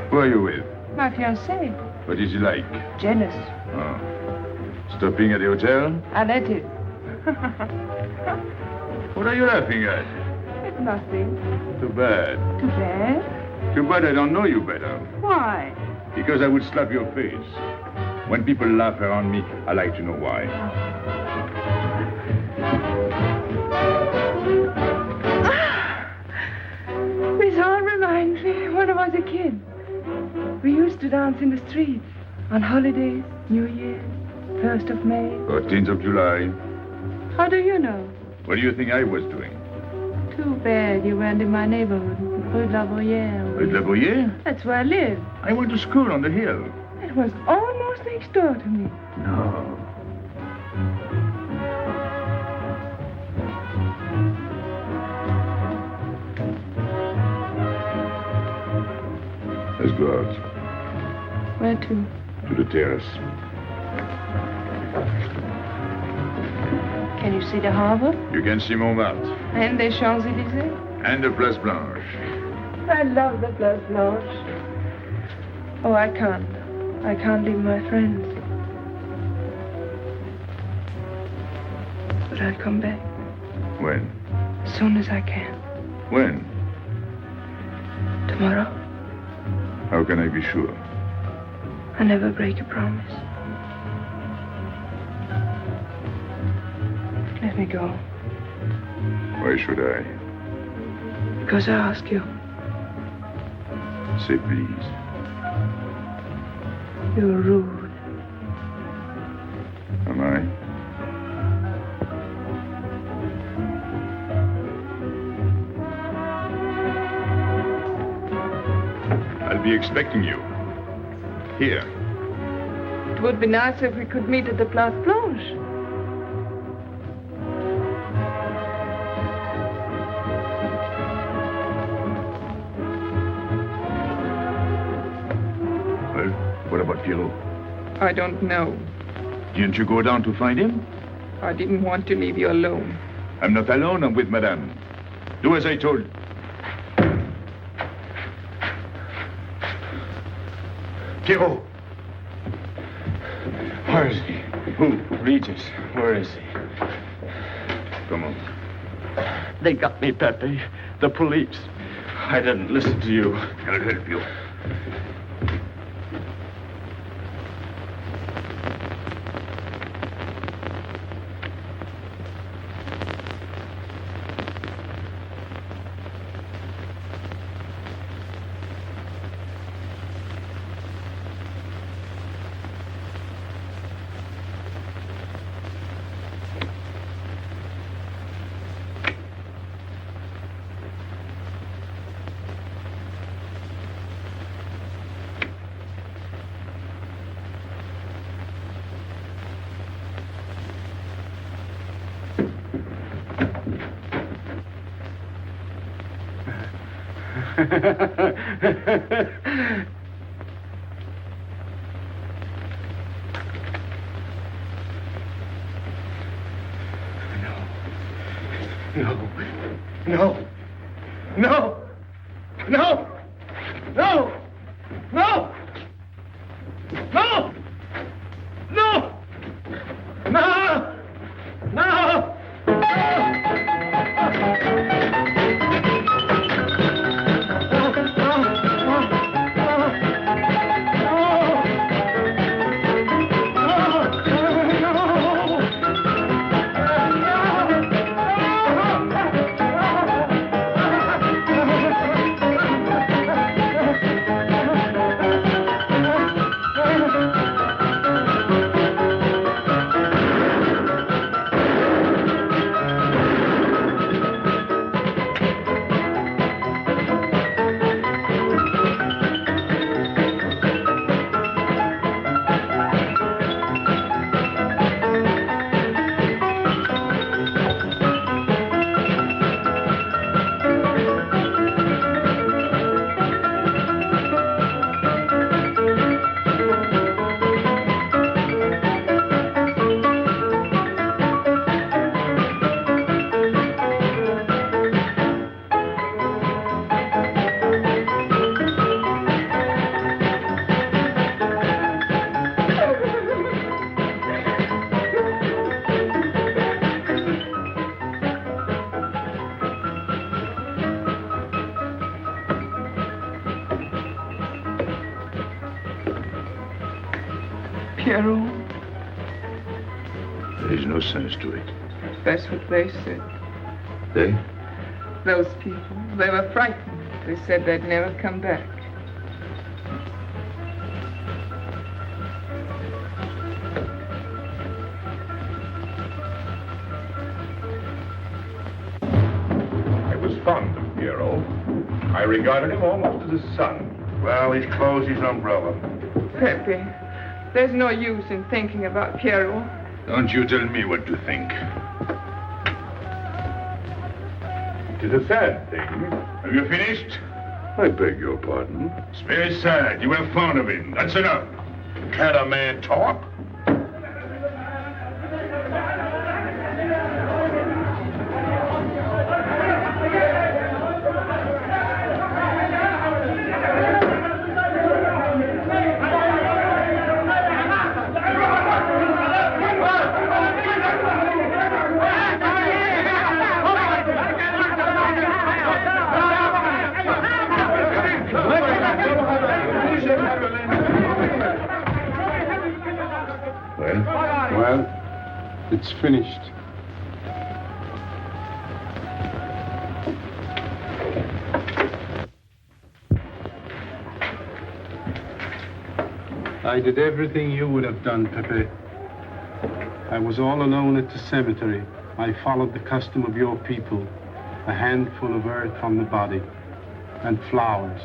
Who are you with? My fiancé. What is he like? Jealous. Oh. Stopping at the hotel? I let it. What are you laughing at? It's nothing. Too bad. Too bad? Too bad I don't know you better. Why? Because I would slap your face. When people laugh around me, I like to know why. This all reminds me when I was a kid. We used to dance in the streets on holidays, New Year, 1st of May. 14th of July. How do you know? What do you think I was doing? Too bad you weren't in my neighborhood, Rue de la Bruyère. Rue de la Bruyère? That's where I lived. I went to school on the hill. It was almost next door to me. No. Let's go out. Where to? To the terrace. Can you see the harbor? You can see Montmartre. And the Champs-Élysées? And the Place Blanche. I love the Place Blanche. Oh, I can't. I can't leave my friends. But I'll come back. When? As soon as I can. When? Tomorrow. How can I be sure? I never break a promise. Let me go. Why should I? Because I ask you. Say please. You're rude. Am I? I'll be expecting you. Here. It would be nice if we could meet at the Place Blanche. Well, what about Pierrot? I don't know. Didn't you go down to find him? I didn't want to leave you alone. I'm not alone, I'm with Madame. Do as I told. Pierrot! Where is he? Who? Regis. Where is he? Come on. They got me, Pepe. The police. I didn't listen to you. I'll help you. No. No. No. No. No. No. No. No. No. No. Pierrot, There's no sense to it. that's what they said. They? Those people, they were frightened. They said they'd never come back. I was fond of Pierrot. I regarded him almost as a son. Well, he's closed his umbrella. Pepe, there's no use in thinking about Pierrot. Don't you tell me what to think. It is a sad thing. Have you finished? I beg your pardon. It's very sad. You were fond of him. That's enough. Can't a man talk? Well, it's finished. I did everything you would have done, Pepe. I was all alone at the cemetery. I followed the custom of your people, a handful of earth on the body, and flowers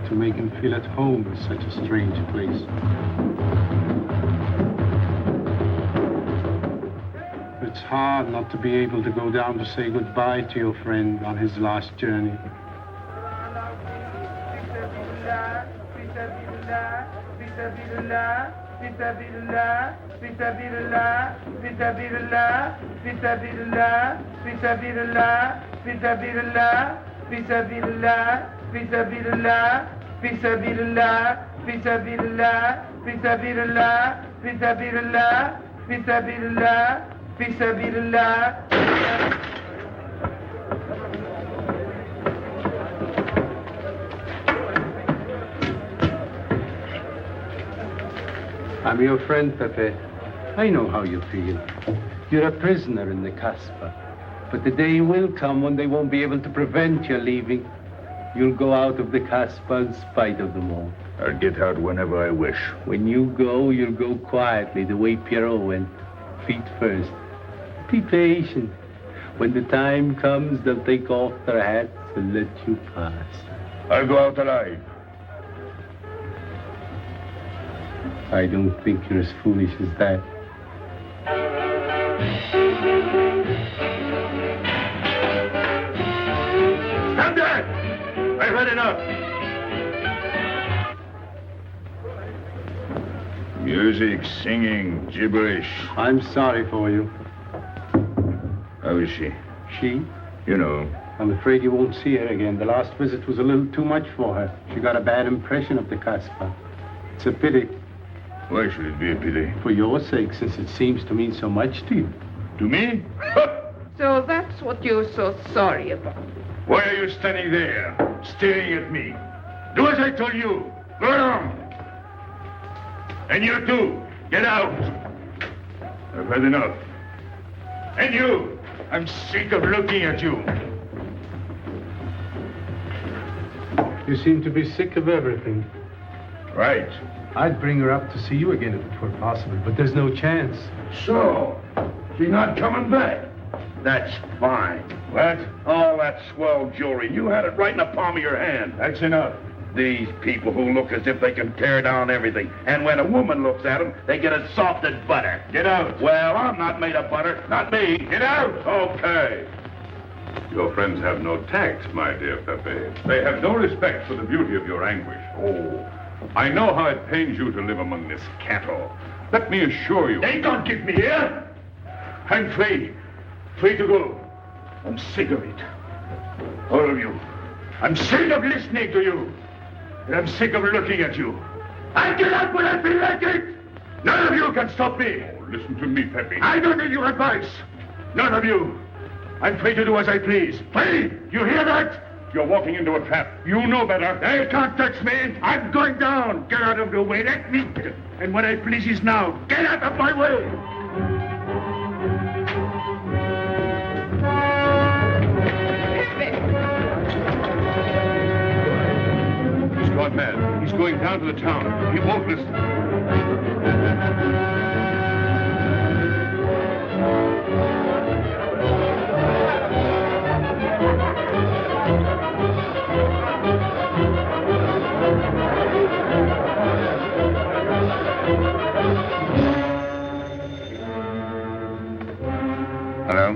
to make him feel at home in such a strange place. It's hard not to be able to go down to say goodbye to your friend on his last journey. I'm your friend, Pepe. I know how you feel. You're a prisoner in the Casbah. But the day will come when they won't be able to prevent your leaving. You'll go out of the Casbah in spite of them all. I'll get out whenever I wish. When you go, you'll go quietly, the way Pierrot went, feet first. Be patient. When the time comes, they'll take off their hats and let you pass. I'll go out alive. I don't think you're as foolish as that. Stand there! I've had enough. up! Music, singing, gibberish. I'm sorry for you. How is she? She? You know. I'm afraid you won't see her again. The last visit was a little too much for her. She got a bad impression of the Kasbah. It's a pity. Why should it be a pity? For your sake, since it seems to mean so much to you. To me? So that's what you're so sorry about. Why are you standing there, staring at me? Do as I told you. Go on. And you too, get out. I've had enough. And you, I'm sick of looking at you. You seem to be sick of everything. Right. I'd bring her up to see you again if it were possible, but there's no chance. So, she's not coming back. That's fine. What? All that swell jewelry, you had it right in the palm of your hand. That's enough. These people who look as if they can tear down everything. And when a woman looks at them, they get as soft as butter. Get out. Well, I'm not made of butter. Not me. Get out. Okay. Your friends have no tact, my dear Pepe. They have no respect for the beauty of your anguish. Oh, I know how it pains you to live among this cattle. Let me assure you... They don't keep me here. I'm free. Free to go. I'm sick of it. All of you. I'm sick of listening to you. And I'm sick of looking at you. I get out when I feel like it. None of you can stop me. Oh, listen to me, Pepe. I don't need your advice. None of you. I'm free to do as I please. Free! You hear that? You're walking into a trap. You know better. They can't touch me. I'm going down. Get out of the way. Let me. And what I please is now. Get out of my way. He's gone mad. He's going down to the town. He won't listen. Hello?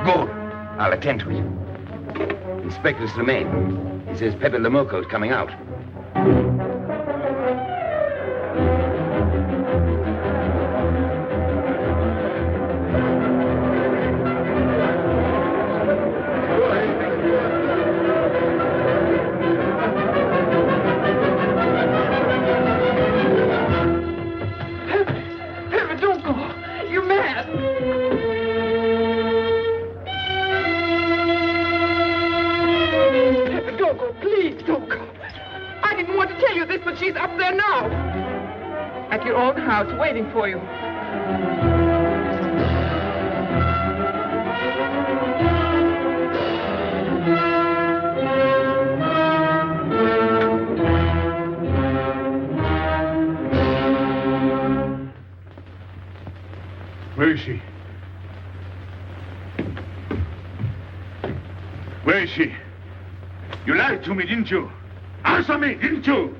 Good. I'll attend to it. Inspector Slemaine. He says Pepe Lamoco's coming out. Pepe, don't go. You're mad. Pepe, don't go. Please, don't go. I didn't want to tell you this, but she's up there now. At your own house, waiting for you. Where is she? Where is she? You lied to me, didn't you? Answer me, didn't you?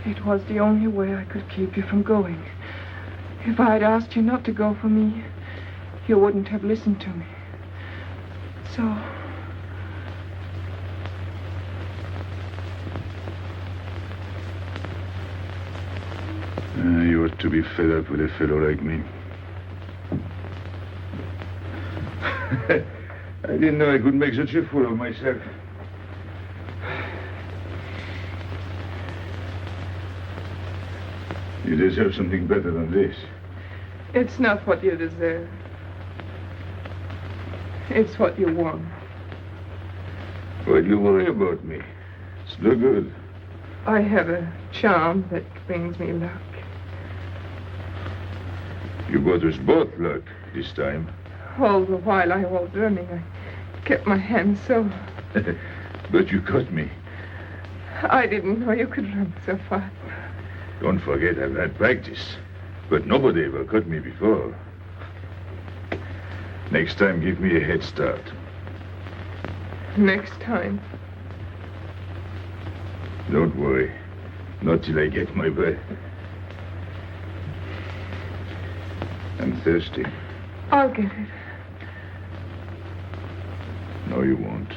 It was the only way I could keep you from going. If I'd asked you not to go for me, you wouldn't have listened to me. So... You ought to be fed up with a fellow like me. I didn't know I could make such a fool of myself. You deserve something better than this. It's not what you deserve. It's what you want. Why do you worry about me? It's no good. I have a charm that brings me luck. You brought us both luck this time. All the while I was running, I kept my hand so... But you caught me. I didn't know you could run so fast. Don't forget I've had practice. But nobody ever caught me before. Next time, give me a head start. Next time. Don't worry. Not till I get my breath. I'm thirsty. I'll get it. No, you won't.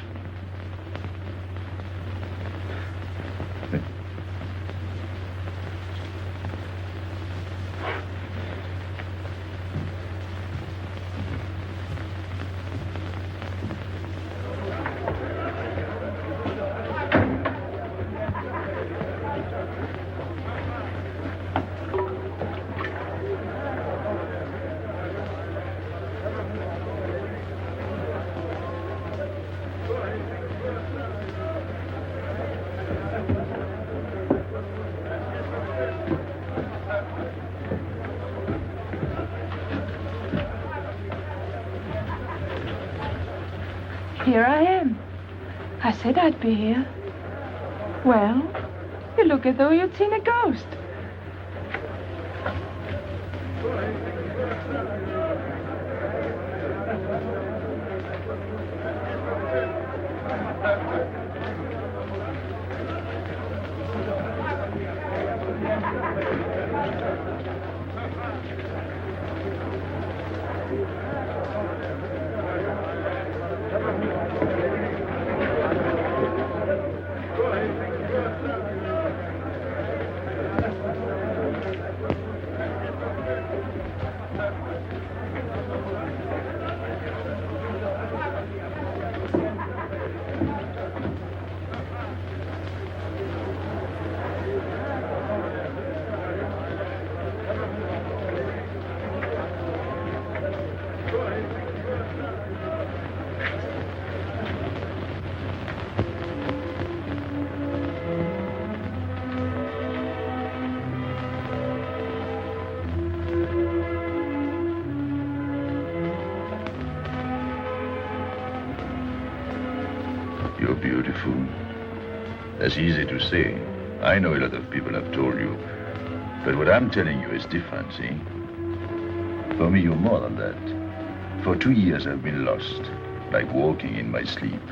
Here I am. I said I'd be here. Well, you look as though you'd seen a ghost. You're beautiful. That's easy to say. I know a lot of people have told you. But what I'm telling you is different, see? For me, you're more than that. For 2 years, I've been lost, like walking in my sleep.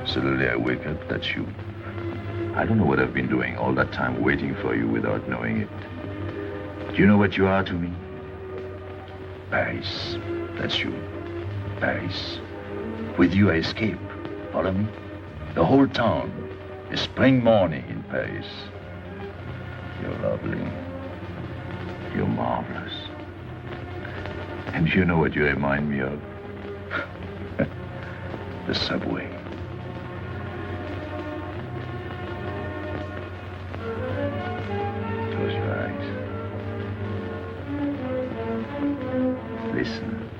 Suddenly, I wake up, that's you. I don't know what I've been doing all that time waiting for you without knowing it. Do you know what you are to me? Paris. That's you. Paris. With you, I escape. Follow me? The whole town. A spring morning in Paris. You're lovely. You're marvelous. And you know what you remind me of? The subway. Close your eyes. Listen.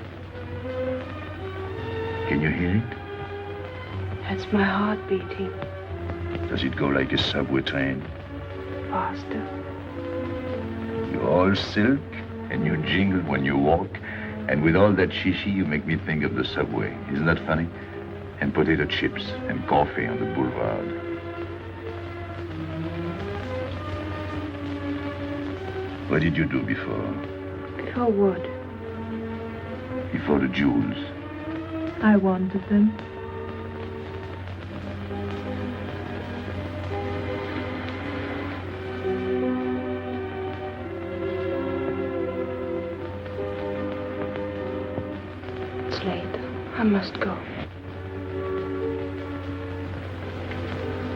Can you hear it? That's my heart beating. Does it go like a subway train? Faster. You're all silk, and you jingle when you walk, and with all that shishi, you make me think of the subway. Isn't that funny? And potato chips and coffee on the boulevard. What did you do before? Before what? Before the jewels. I wanted them. It's late. I must go.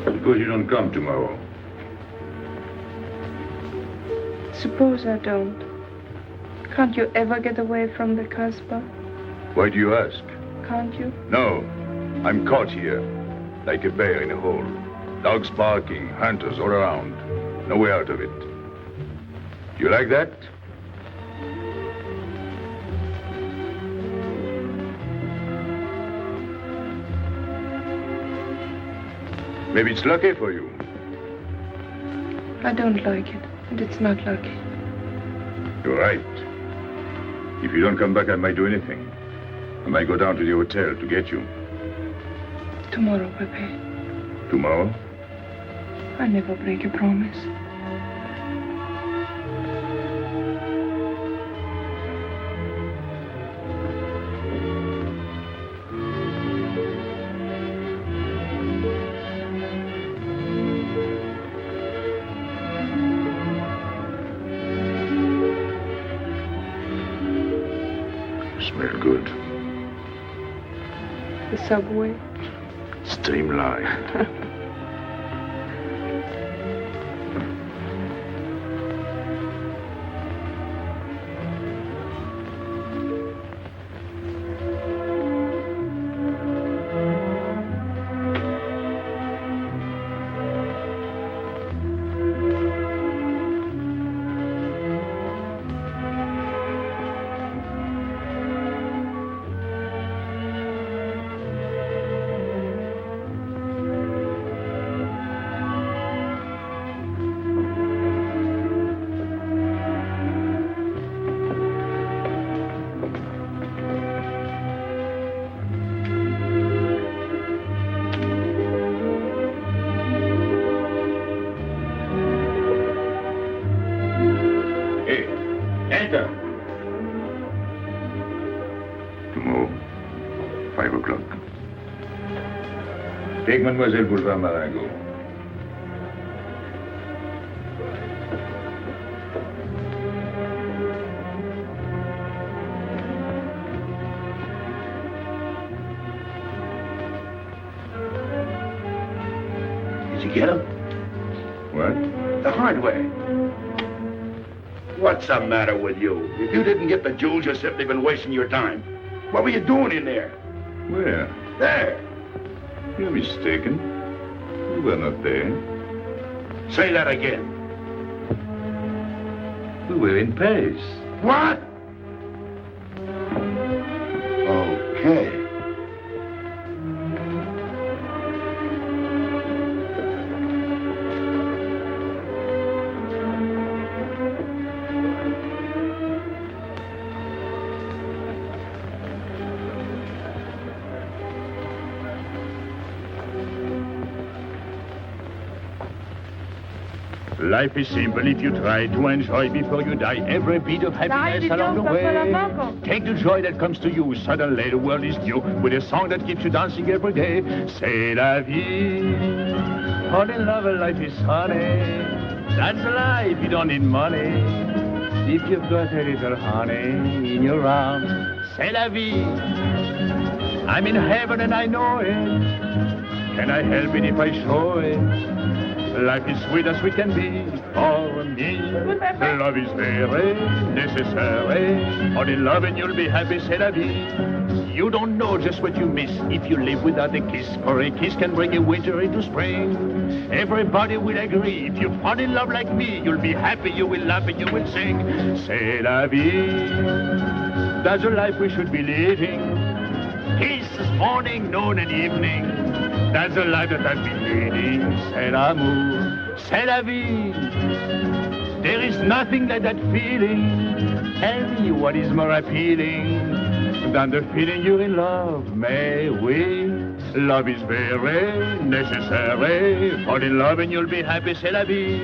Suppose you don't come tomorrow. Suppose I don't. Can't you ever get away from the Casbah? Why do you ask? Can't you? No. I'm caught here, like a bear in a hole. Dogs barking, hunters all around. No way out of it. You like that? Maybe it's lucky for you. I don't like it, and it's not lucky. You're right. If you don't come back, I might do anything. I might go down to the hotel to get you. Tomorrow, Pepe. Tomorrow? I never break a promise. Smell good. The subway. Streamlined. Enter. Tomorrow, 5 o'clock. Take Mademoiselle Boulevard Marengo. Did you get him? What? The hardware. What's the matter with you? If you didn't get the jewels, you've simply been wasting your time. What were you doing in there? Where? There. You're mistaken. You were not there. Say that again. We were in Paris. What? Okay. Life is simple if you try to enjoy before you die every bit of happiness along the way. Take the joy that comes to you. Suddenly the world is new with a song that keeps you dancing every day. C'est la vie. Fall in love, life is honey. That's life, you don't need money. If you've got a little honey in your arms, c'est la vie. I'm in heaven and I know it. Can I help it if I show it? Life is sweet as sweet can be for me. Love is very necessary. Fall in love and you'll be happy, c'est la vie. You don't know just what you miss if you live without a kiss. For a kiss can bring a winter into spring. Everybody will agree. If you fall in love like me, you'll be happy, you will laugh and you will sing. C'est la vie. That's the life we should be living. Kisses morning, noon and evening. That's the life that I've been leading. C'est l'amour, c'est la vie. There is nothing like that feeling. Tell me what is more appealing than the feeling you're in love, may we? Love is very necessary. Fall in love and you'll be happy, c'est la vie.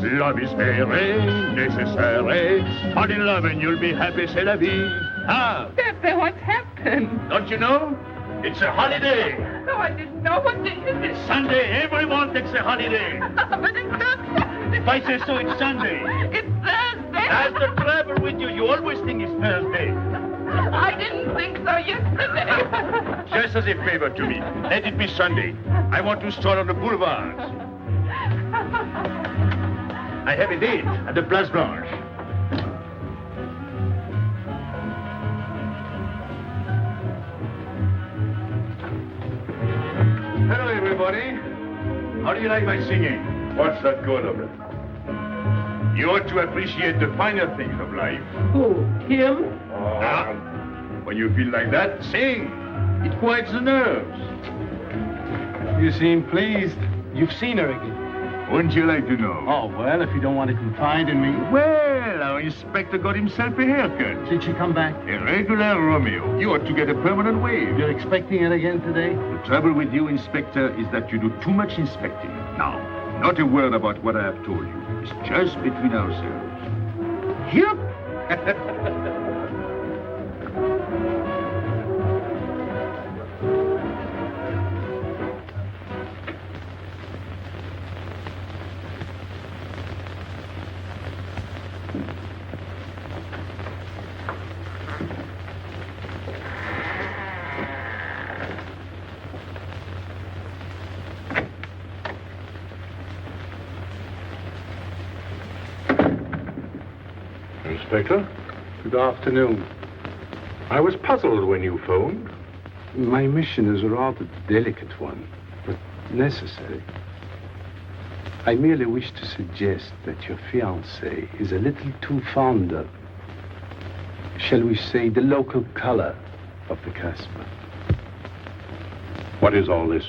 Love is very necessary. Fall in love and you'll be happy, c'est la vie. Ah! Pepe, what's happened? Don't you know? It's a holiday. No, I didn't know. What day is it? Sunday. Everyone takes a holiday. But it's not Sunday. If I say so, it's Sunday. It's Thursday. That's the trouble with you. You always think it's Thursday. I didn't think so yesterday. Just as a favor to me, let it be Sunday. I want to stroll on the boulevards. I have a date at the Place Blanche. Hello, everybody. How do you like my singing? What's that good of it? You ought to appreciate the finer things of life. Who? Him? Ah, when you feel like that, sing. It quiets the nerves. You seem pleased. You've seen her again. Wouldn't you like to know? Oh, well, if you don't want to confide in me. Well, our inspector got himself a haircut. Did she come back? A regular Romeo. You ought to get a permanent wave. You're expecting it again today? The trouble with you, Inspector, is that you do too much inspecting. Now, not a word about what I have told you. It's just between ourselves. Yep. Inspector, good afternoon. I was puzzled when you phoned. My mission is a rather delicate one, but necessary. I merely wish to suggest that your fiancée is a little too fond of, shall we say, the local color of the Casbah. What is all this?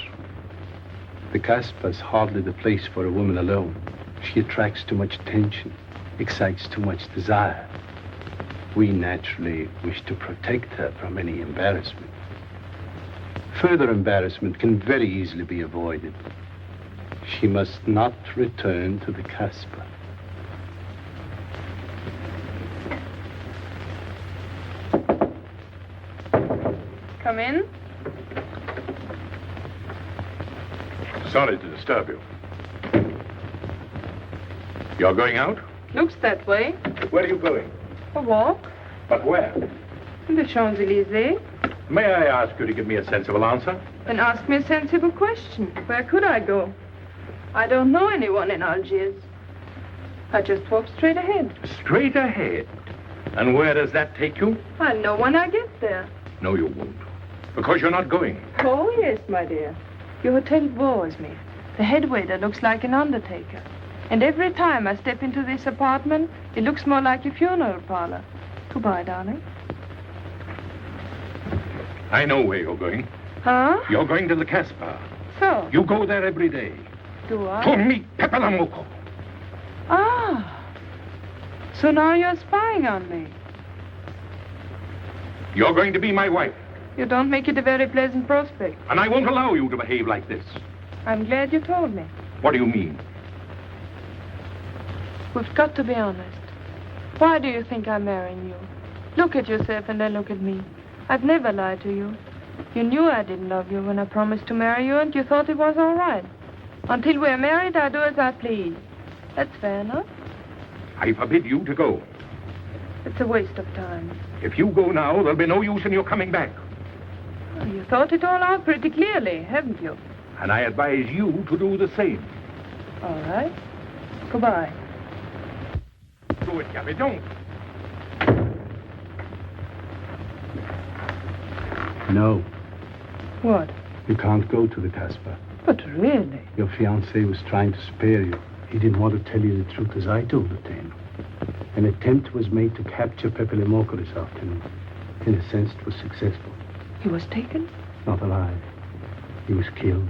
The Casbah is hardly the place for a woman alone. She attracts too much attention, excites too much desire. We naturally wish to protect her from any embarrassment. Further embarrassment can very easily be avoided. She must not return to the Casbah. Come in. Sorry to disturb you. You're going out? Looks that way. Where are you going? A walk. But where? The Champs-Élysées. May I ask you to give me a sensible answer? Then ask me a sensible question. Where could I go? I don't know anyone in Algiers. I just walk straight ahead. Straight ahead? And where does that take you? I'll know when I get there. No, you won't. Because you're not going. Oh, yes, my dear. Your hotel bores me. The head waiter looks like an undertaker. And every time I step into this apartment, it looks more like a funeral parlor. Goodbye, darling. I know where you're going. Huh? You're going to the Casbah. So? You go there every day. Do I? To meet Pepe Lamoko. Ah. So now you're spying on me. You're going to be my wife. You don't make it a very pleasant prospect. And I won't allow you to behave like this. I'm glad you told me. What do you mean? We've got to be honest. Why do you think I'm marrying you? Look at yourself and then look at me. I've never lied to you. You knew I didn't love you when I promised to marry you, and you thought it was all right. Until we're married, I do as I please. That's fair enough. I forbid you to go. It's a waste of time. If you go now, there'll be no use in your coming back. Well, you thought it all out pretty clearly, haven't you? And I advise you to do the same. All right. Goodbye. Do it, Gabby, don't. No. What? You can't go to the Casbah. But really? Your fiancé was trying to spare you. He didn't want to tell you the truth as I told it to him. An attempt was made to capture Pepe Lamoko this afternoon. In a sense, it was successful. He was taken? Not alive. He was killed.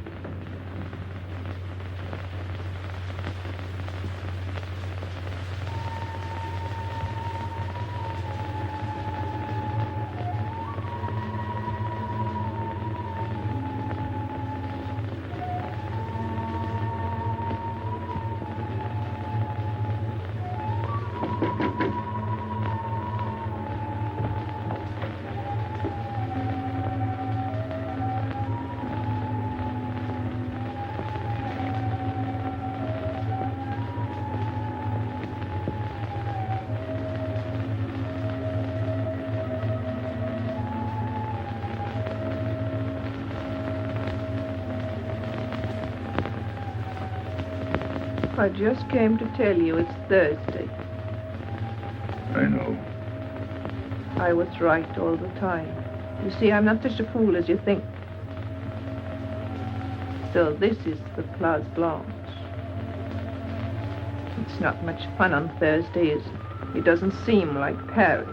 I just came to tell you it's Thursday. I know. I was right all the time. You see, I'm not such a fool as you think. So this is the Place Blanche. It's not much fun on Thursday, is it? It doesn't seem like Paris.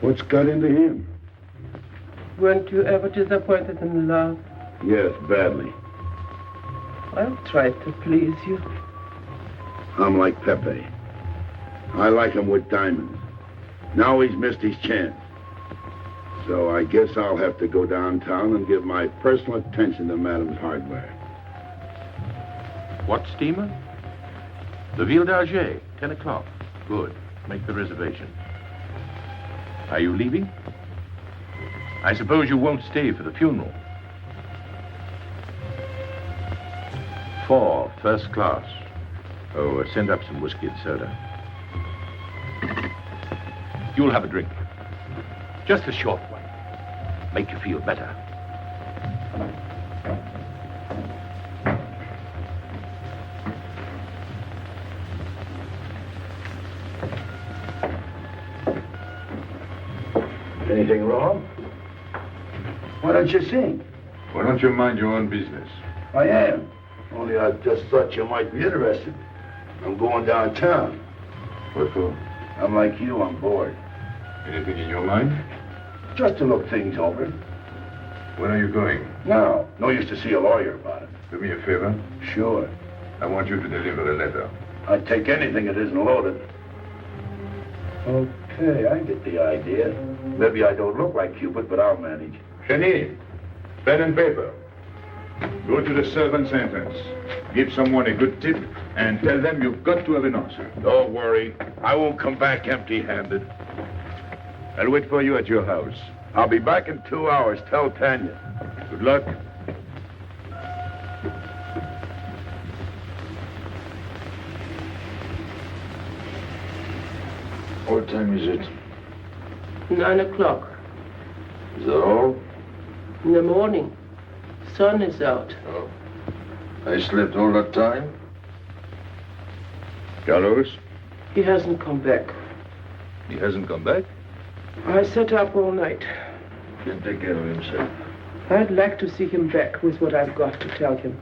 What's got into him? Weren't you ever disappointed in love? Yes, badly. I'll try to please you. I'm like Pepe. I like him with diamonds. Now he's missed his chance. So I guess I'll have to go downtown and give my personal attention to Madame's hardware. What steamer? The Ville d'Alger, 10 o'clock. Good. Make the reservation. Are you leaving? I suppose you won't stay for the funeral. 4, first class. Oh, send up some whiskey and soda. You'll have a drink. Just a short one. Make you feel better. Anything wrong? Why don't you sing? Why don't you mind your own business? I am. Only I just thought you might be interested. I'm going downtown. What for? I'm like you, I'm bored. Anything in your mind? Just to look things over. When are you going? No. No use to see a lawyer about it. Do me a favor. Sure. I want you to deliver a letter. I'd take anything that isn't loaded. Okay, I get the idea. Maybe I don't look like Cupid, but I'll manage. Jenny, pen and paper. Go to the servant's entrance. Give someone a good tip and tell them you've got to have an answer. Don't worry. I won't come back empty-handed. I'll wait for you at your house. I'll be back in 2 hours. Tell Tanya. Good luck. What time is it? 9 o'clock. Is that all? In the morning. Sun is out. Oh. I slept all that time? Carlos? He hasn't come back. He hasn't come back? I sat up all night. Can take care of himself. I'd like to see him back with what I've got to tell him.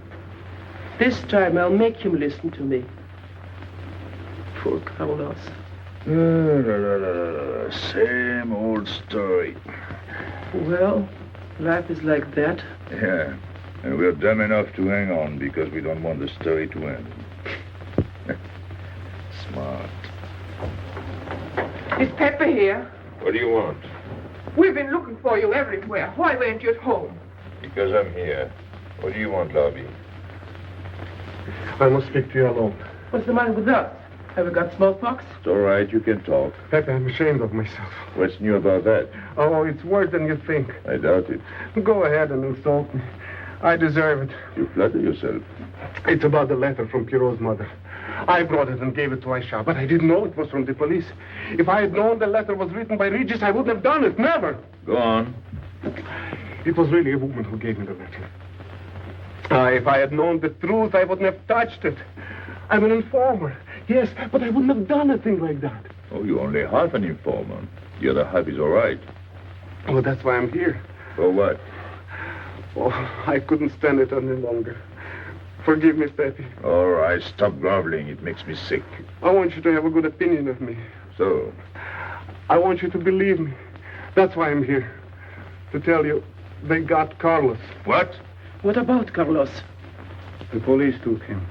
This time I'll make him listen to me. Poor Carlos. Same old story. Well, life is like that. Yeah. And we're dumb enough to hang on because we don't want the story to end. Smart. Is Pepper here? What do you want? We've been looking for you everywhere. Why weren't you at home? Because I'm here. What do you want, Lobby? I must speak to you alone. What's the matter with us? Have we got smallpox? It's all right. You can talk. Pepe, I'm ashamed of myself. What's new about that? Oh, it's worse than you think. I doubt it. Go ahead and insult me. I deserve it. You flatter yourself. It's about the letter from Pierrot's mother. I brought it and gave it to Aisha, but I didn't know it was from the police. If I had known the letter was written by Regis, I wouldn't have done it. Never. Go on. It was really a woman who gave me the letter. If I had known the truth, I wouldn't have touched it. I'm an informer. Yes, but I wouldn't have done a thing like that. Oh, you're only half an informer. The other half is all right. Well, that's why I'm here. For what? Oh, I couldn't stand it any longer. Forgive me, Pepe. All right, stop groveling. It makes me sick. I want you to have a good opinion of me. So? I want you to believe me. That's why I'm here. To tell you, they got Carlos. What? What about Carlos? The police took him.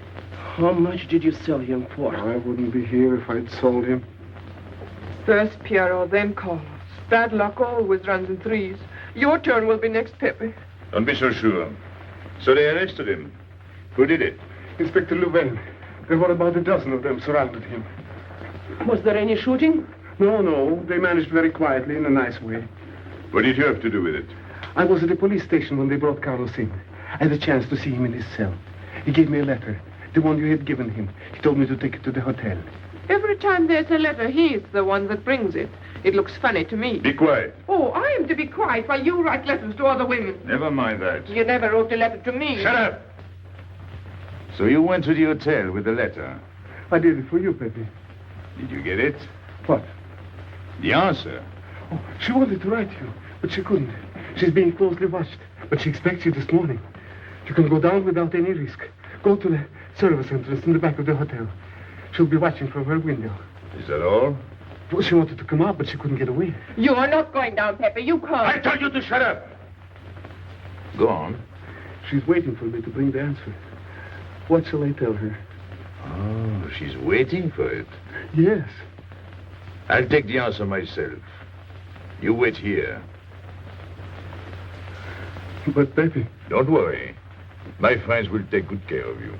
How much did you sell him for? I wouldn't be here if I'd sold him. First Pierrot, then Carlos. Bad luck always runs in threes. Your turn will be next, Pepe. Don't be so sure. So they arrested him. Who did it? Inspector Louvain. There were about a dozen of them surrounded him. Was there any shooting? No. They managed very quietly in a nice way. What did you have to do with it? I was at the police station when they brought Carlos in. I had a chance to see him in his cell. He gave me a letter, the one you had given him. He told me to take it to the hotel. Every time there's a letter, he's the one that brings it. It looks funny to me. Be quiet. Oh, I am to be quiet while you write letters to other women. Never mind that. You never wrote a letter to me. Shut up! So you went to the hotel with the letter. I did it for you, Pepe. Did you get it? What? The answer. Oh, she wanted to write you, but she couldn't. She's being closely watched, but she expects you this morning. You can go down without any risk. Go to the service entrance in the back of the hotel. She'll be watching from her window. Is that all? Well, she wanted to come out, but she couldn't get away. You are not going down, Pepe. You can't. I told you to shut up. Go on. She's waiting for me to bring the answer. What shall I tell her? Oh, she's waiting for it. Yes. I'll take the answer myself. You wait here. But, Pepe... Don't worry. My friends will take good care of you.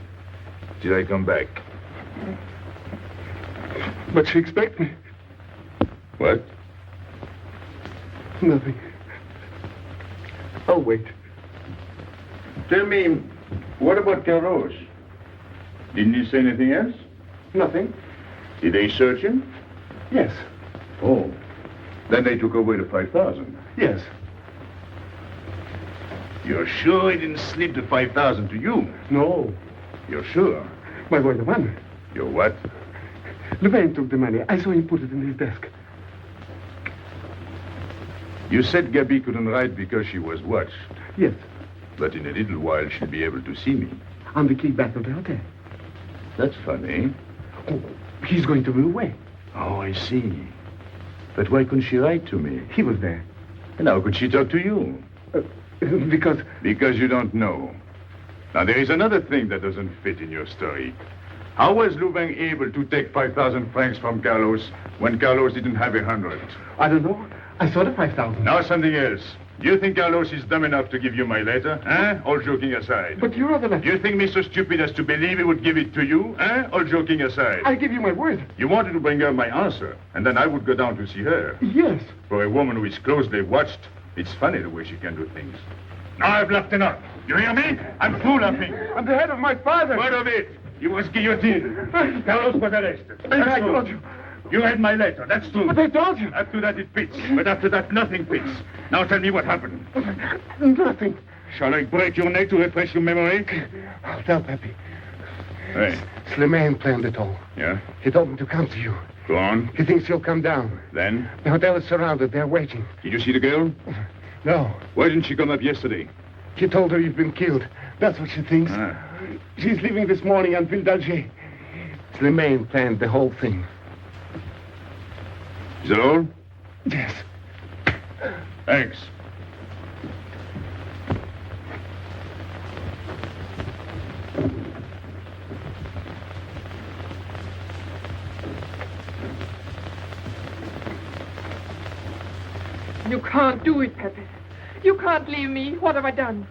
Till I come back. But she expects me. What? Nothing. I'll wait. Tell me, what about Carlos? Didn't he say anything else? Nothing. Did they search him? Yes. Oh. Then they took away the 5,000. Yes. You're sure he didn't slip the 5,000 to you? No. You're sure? My boy, the money. You're what? Louvain took the money. I saw him put it in his desk. You said Gabby couldn't write because she was watched. Yes. But in a little while, she'll be able to see me. On the key back of the hotel. That's funny. Oh, he's going to be away. Oh, I see. But why couldn't she write to me? He was there. And how could she talk to you? Because... Because you don't know. Now, there is another thing that doesn't fit in your story. How was Louvain able to take 5,000 francs from Carlos when Carlos didn't have 100? I don't know. I saw the 5,000. Now something else. Do you think Carlos is dumb enough to give you my letter? All joking aside. But you are the letter. Do you think me so stupid as to believe he would give it to you? All joking aside. I give you my word. You wanted to bring her my answer, and then I would go down to see her. Yes. For a woman who is closely watched, it's funny the way she can do things. Now I've laughed enough. You hear me? I'm through laughing. I'm the head of my father. What of it? He was guillotined. Carlos was arrested. I told you. You read my letter, that's true. But I told you. After that it fits, but after that nothing fits. Now tell me what happened. Nothing. Shall I break your neck to refresh your memory? I'll tell Pepe. Hey. Slimane planned it all. Yeah? He told me to come to you. Go on. He thinks you'll come down. Then? The hotel is surrounded. They're waiting. Did you see the girl? No. Why didn't she come up yesterday? She told her you've been killed. That's what she thinks. She's leaving this morning on Ville d'Alger. Slimane planned the whole thing. Is that all? Yes. Thanks. You can't do it, Pepe. You can't leave me. What have I done?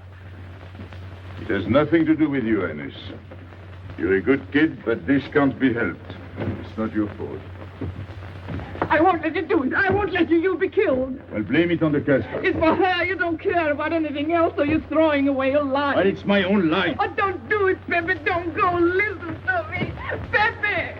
It has nothing to do with you, Ines. You're a good kid, but this can't be helped. It's not your fault. I won't let you do it. I won't let you. You'll be killed. Well, blame it on the Casbah. It's for her. You don't care about anything else, so you're throwing away your life. Well, it's my own life. Oh, don't do it, Pepe. Don't go. Listen to me. Pepe!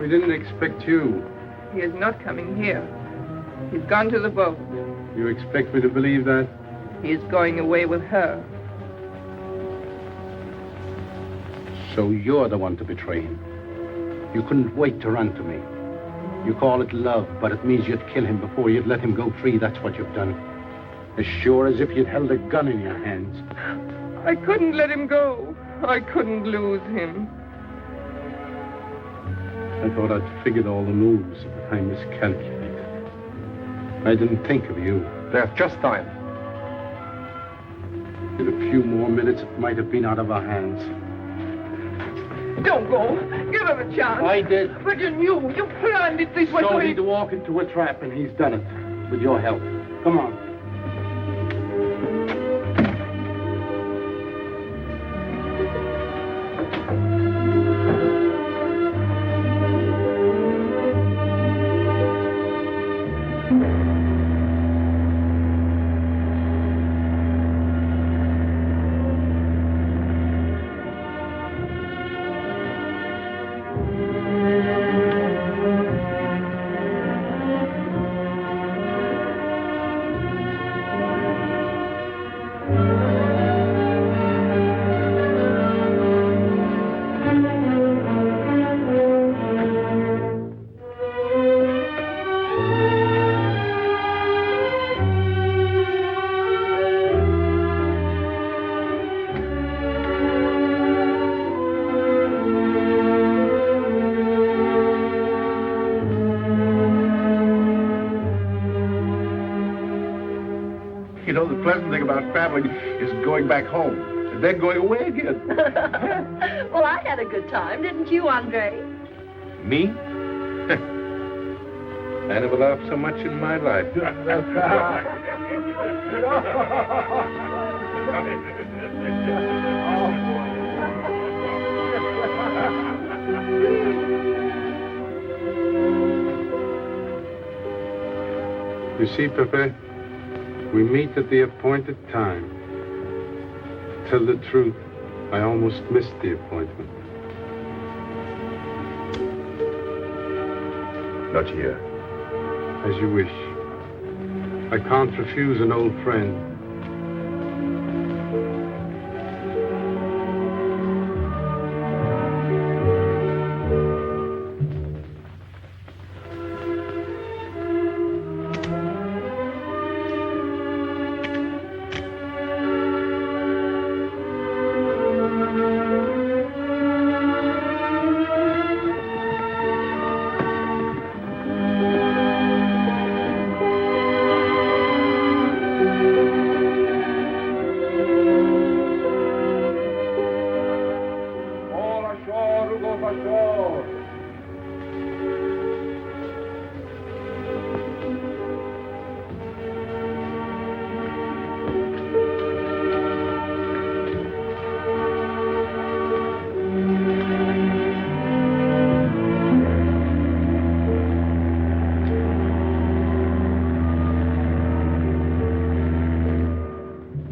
We didn't expect you. He is not coming here. He's gone to the boat. You expect me to believe that? He is going away with her. So you're the one to betray him. You couldn't wait to run to me. You call it love, but it means you'd kill him before you'd let him go free. That's what you've done. As sure as if you'd held a gun in your hands. I couldn't let him go. I couldn't lose him. I thought I'd figured all the moves, but I miscalculated. I didn't think of you. There's just time. In a few more minutes, it might have been out of our hands. Don't go. Give him a chance. I did. But you knew. You planned it this way. So he'd walk into a trap, and he's done it. With your help. Come on. You know, the pleasant thing about traveling is going back home and then going away again. Well, I had a good time, didn't you, Andre? Me? I never laughed so much in my life. You see, Pepe, we meet at the appointed time. To tell the truth, I almost missed the appointment. Not here. As you wish. I can't refuse an old friend.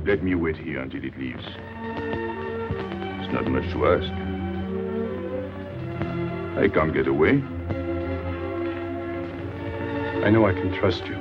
Let me wait here until it leaves. It's not much to ask. I can't get away. I know I can trust you.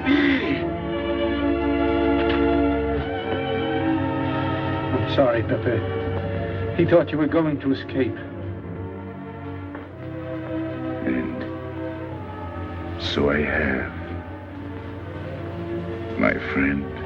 Pepe! I'm sorry, Pepe. He thought you were going to escape. And so I have, my friend.